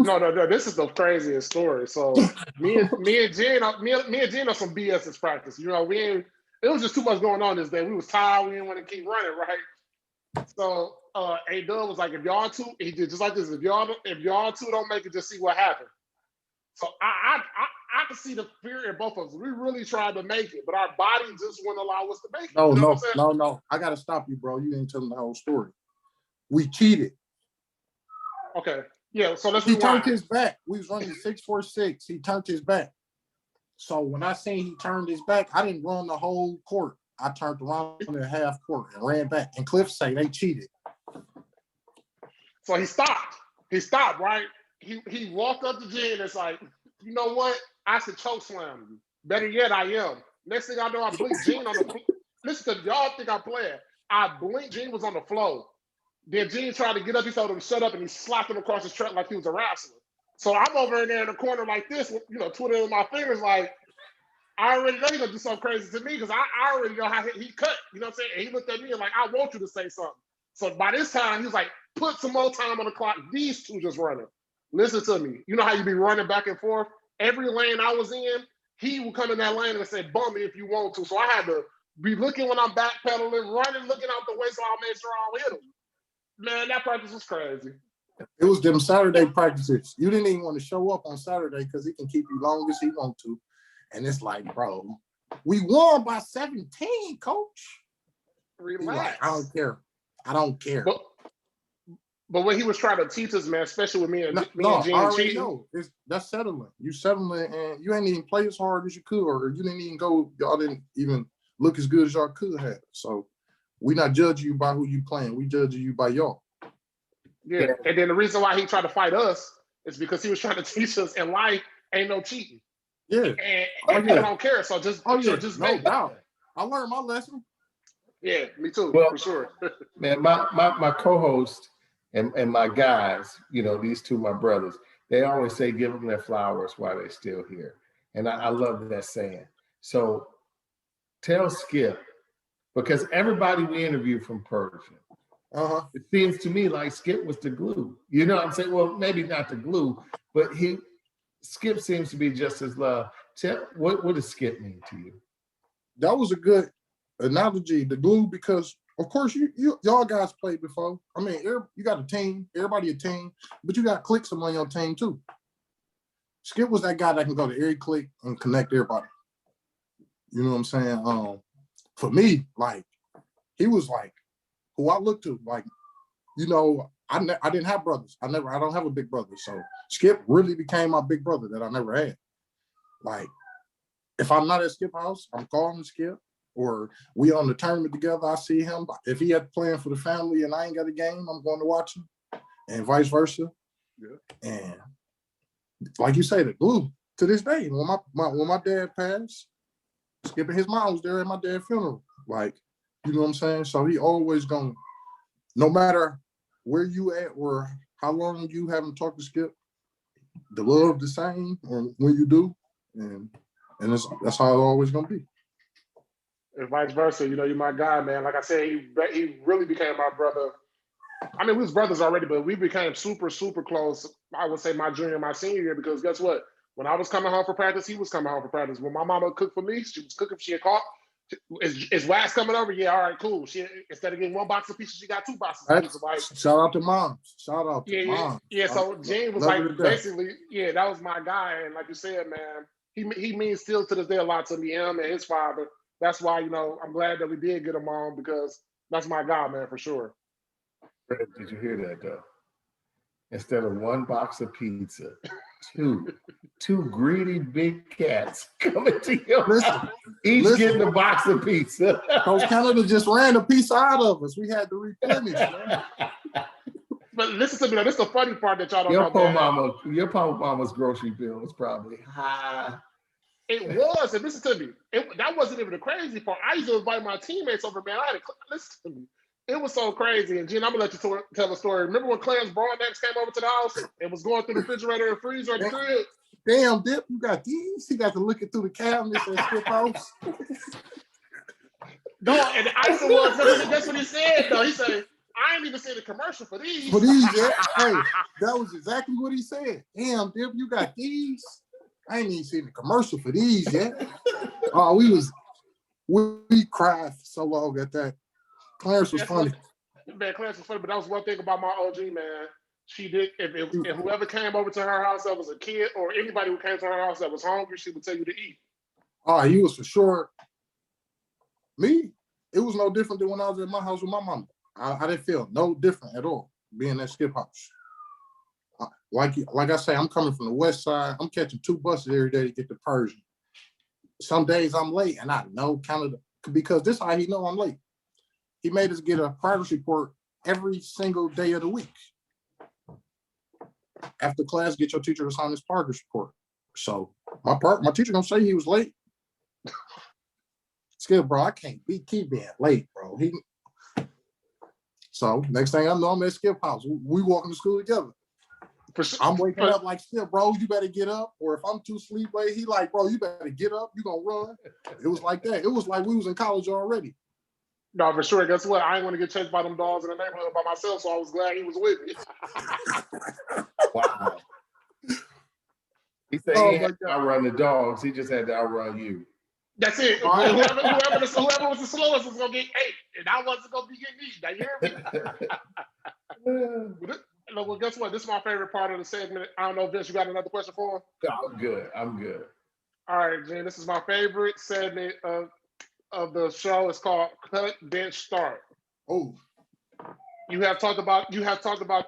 is the craziest story. So me and Jen are some BS practice. You know, it was just too much going on this day. We was tired, we didn't want to keep running, right? So A-Dub was like, if y'all two, he did just like this, if y'all two don't make it, just see what happens. So I could see the fear in both of us. We really tried to make it, but our body just wouldn't allow us to make it. No. I gotta stop you, bro. You didn't tell them the whole story. We cheated. Okay. Yeah, so let's He turned his back. We was running 6-4-6. He turned his back. So when I seen he turned his back, I didn't run the whole court. I turned around in half court and ran back. And Cliff say they cheated. So he stopped, right? He walked up to Jen and it's like, you know what? I should choke slam you. Better yet, I am. Next thing I know, I blinked Jen on the floor. Listen, y'all think I'm playing. I blinked, Jen was on the floor. Then Gene tried to get up, he told him to shut up, and he slapped him across his track like he was a wrestler. So I'm over in there in the corner like this, twiddling my fingers like, I already know he's gonna do something crazy to me because I already know how he cut, you know what I'm saying? And he looked at me and like, I want you to say something. So by this time, he was like, put some more time on the clock. These two just running. Listen to me. You know how you be running back and forth? Every lane I was in, he would come in that lane and say, bump me if you want to. So I had to be looking when I'm backpedaling, running, looking out the way so I'll make sure I'll hit him. Man, that practice was crazy. It was them Saturday practices. You didn't even want to show up on Saturday because he can keep you long as he want to. And it's like, bro, we won by 17, coach. Relax. Like, I don't care. But what he was trying to teach us, man, especially with me and Gene I already cheating. know. That's settling. You settling and you ain't even play as hard as you could, or you didn't even go, y'all didn't even look as good as y'all could have. So we not judging you by who you playing. We judging you by y'all. Yeah. And then the reason why he tried to fight us is because he was trying to teach us in life ain't no cheating. Yeah. And people don't care. So just no doubt. I learned my lesson. Yeah, me too, for sure. Man, my co-host and my guys, these two, my brothers, they always say give them their flowers while they're still here. And I love that saying. So tell Skip, because everybody we interview from Persian, it seems to me like Skip was the glue. You know what I'm saying? Well, maybe not the glue, but Skip seems to be just as loved. What does Skip mean to you? That was a good analogy, the glue, because of course y'all guys played before. I mean, you got a team, everybody a team, but you got cliques on your team too. Skip was that guy that can go to every clique and connect everybody. You know what I'm saying? For me, like, he was like who I looked to. Like, I didn't have brothers. I don't have a big brother. So Skip really became my big brother that I never had. Like, if I'm not at Skip house, I'm calling Skip, or we on the tournament together, I see him. If he had playing for the family and I ain't got a game, I'm going to watch him, and vice versa. Yeah. And like you say, the glue to this day. When my dad passed, Skip and his mom was there at my dad's funeral. Like, You know what I'm saying? So he always gonna, no matter where you at or how long you haven't talked to Skip, the love the same or when you do, and that's how it's always gonna be. And vice versa, you know, you're my guy, man. Like I said, he really became my brother. I mean, we was brothers already, but we became super, super close. I would say my junior and my senior year, because guess what? When I was coming home for practice, he was coming home for practice. When my mama cooked for me, she was cooking. She had caught. Is Wax coming over? Yeah, all right, cool. She, instead of getting 1 box of pizza, she got 2 boxes of pizza. Like, shout out to moms. Shout out to moms. Yeah. So Gene was like, basically, yeah, that was my guy. And like you said, man, he means still to this day a lot to me, him and his father. That's why, you know, I'm glad that we did get him on, because that's my guy, man, for sure. Did you hear that though? Instead of 1 box of pizza, two greedy big cats coming to your house, each getting a box of pizza. Coach Canada just ran a piece out of us. We had to replenish. But listen to me, this is the funny part that y'all don't know. Your poor mama's grocery bill was probably high. It was, and listen to me, that wasn't even the crazy part. I used to invite my teammates over, man. Listen to me. It was so crazy. And Gene, I'm gonna let you tell the story. Remember when Clarence Broadnax came over to the house and was going through the refrigerator and freezer at the crib? Damn, Dip, you got these? He got to look through the cabinets at Skip House. No, and the icing was, that's what he said, though. He said, I ain't even seen the commercial for these. Yeah. Hey, that was exactly what he said. Damn, Dip, you got these? I ain't even seen the commercial for these yet. Oh, we cried so long at that. Clarence was funny. Man, Clarence was funny, but that was one thing about my OG, man. She did, if whoever came over to her house that was a kid, or anybody who came to her house that was hungry, she would tell you to eat. Oh, he was for sure. Me, it was no different than when I was at my house with my mama. I didn't feel no different at all being at Skip House. Like I say, I'm coming from the west side. I'm catching 2 buses every day to get to Persian. Some days I'm late, and I know because this is how he know I'm late. He made us get a progress report every single day of the week. After class, get your teacher to sign his progress report. So my teacher gonna say he was late. Skip, bro, I can't keep being late, bro. So next thing I know, I'm at Skip House. We walking to school together. I'm waking up like, Skip, bro, you better get up. Or if I'm too sleep late, he like, bro, you better get up. You gonna run. It was like that. It was like we was in college already. No, for sure. Guess what? I ain't want to get chased by them dogs in the neighborhood by myself, so I was glad he was with me. Wow. He said he had to outrun the dogs. He just had to outrun you. That's it. Whoever was the slowest was going to get 8, and I wasn't going to be getting 8. Now, you hear me? Well, guess what? This is my favorite part of the segment. I don't know, Vince, you got another question for him? I'm good. All right, Jen, this is my favorite segment of the show. It's called Cut, Bench, Start. Oh. You have talked about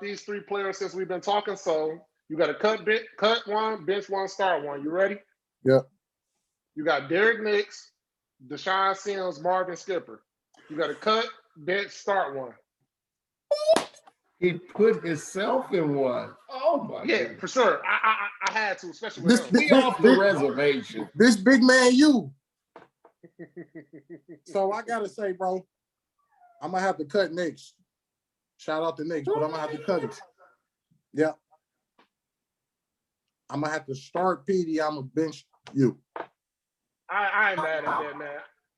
these 3 players since we've been talking, so you got to cut 1, bench 1, start 1. You ready? Yeah. You got Derek Nix, Deshaun Sims, Marvin Skipper. You got to cut, bench, start 1. He put himself in 1. Oh my God. Yeah, for sure. I had to, especially with him. We off the reservation. This big man, you. So I gotta say, bro, I'm gonna have to cut Nix. Shout out to Nix, but I'm gonna have to cut it. Yeah. I'm gonna have to start PD. I'm gonna bench you. I ain't mad at that, man.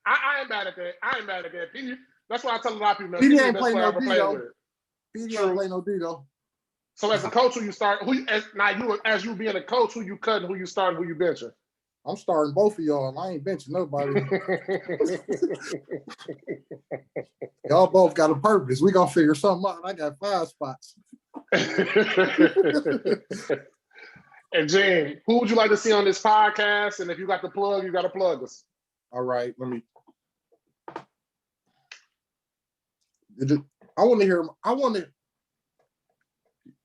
I ain't mad at that. I ain't mad at that. PD, that's why I tell a lot of people, man. PD ain't play no D though. PD ain't play no D though. So as a coach, who you start? As you being a coach, who you cutting, who you starting, who you benching? I'm starting both of y'all. I ain't benching nobody. Y'all both got a purpose. We gonna figure something out. I got 5 spots. And Gene, who would you like to see on this podcast? And if you got the plug, you got to plug us. All right, let me. I want to hear.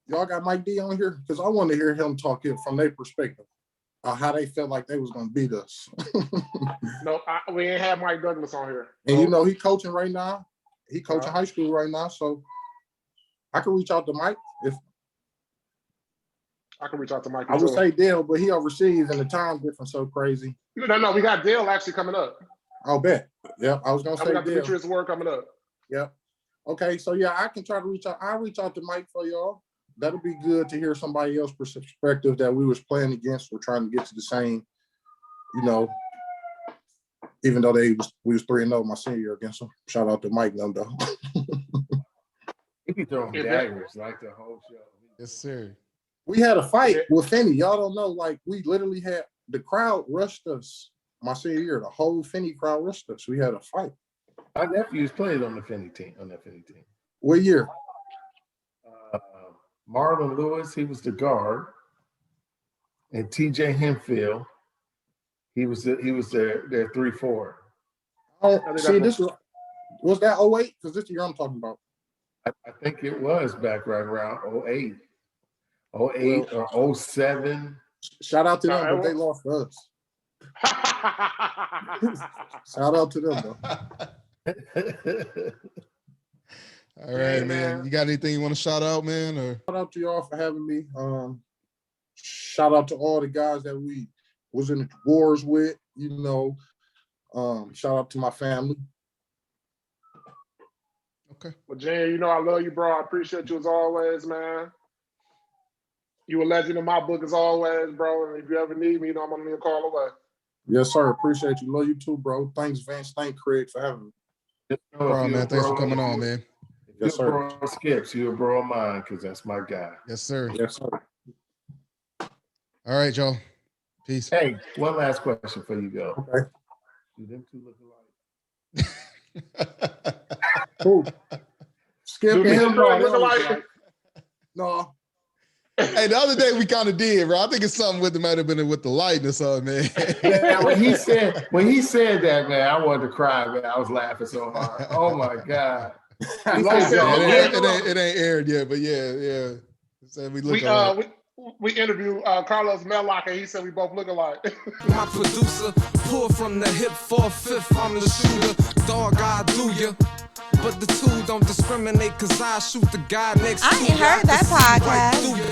Y'all got Mike D on here because I want to hear him talk it from their perspective. How they felt like they was gonna beat us. No, we ain't have Mike Douglas on here. And you know he coaching right now. He coaching high school right now, so I can reach out to Mike if I can reach out to Mike. I would say Dale, but he overseas and the time difference so crazy. No, we got Dale actually coming up. I'll bet. Yep, I was gonna say we got the deal. Patriots war coming up. Yep. Okay, so yeah, I can try to reach out. I'll reach out to Mike for y'all. That'll be good to hear somebody else's perspective that we was playing against. We're trying to get to the same, you know, even though we was 3-0 my senior year against them. Shout out to Mike them though. He be throwing daggers like the whole show. Yes, sir. We had a fight with Finney. Y'all don't know, like we literally had the crowd rushed us my senior year. The whole Finney crowd rushed us. We had a fight. My nephews played on the Finney team. What year? Marlon Lewis, he was the guard, and T.J. Hemphill, he was their 3-4. Oh, see, this was that 08? Because this year I'm talking about. I think it was back right around 08. 08 or 07. Shout out to them, but they lost to us. Shout out to them, though. All right, man. You got anything you want to shout out, man? Or shout out to y'all for having me. Shout out to all the guys that we was in the wars with, you know. Shout out to my family. Okay. Well, Jan, you know I love you, bro. I appreciate you as always, man. You a legend in my book as always, bro. And if you ever need me, you know I'm gonna be a call away. Yes, sir. Appreciate you. Love you too, bro. Thanks, Vince. Thanks, Craig, for having me. No problem, man. Thanks for coming on, man. Yes, sir. Bro Skips, you're a bro of mine because that's my guy. Yes, sir. Yes, sir. All right, y'all. Peace. Hey, one last question before you go. Okay. Do them two look alike? Cool. Skip and him look alike. No. Hey, the other day we kind of did, bro. I think it's something with it might have been with the lighting or something, man. Yeah, when he said that, man, I wanted to cry, man. I was laughing so hard. Oh my God. It ain't aired yet, but yeah. So we interviewed Carlos Mellock, and he said we both look alike. My producer, pull from the hip 4/5, I'm the shooter. Dog, I do ya. But the two don't discriminate, cause I shoot the guy next to you. I ain't heard that podcast.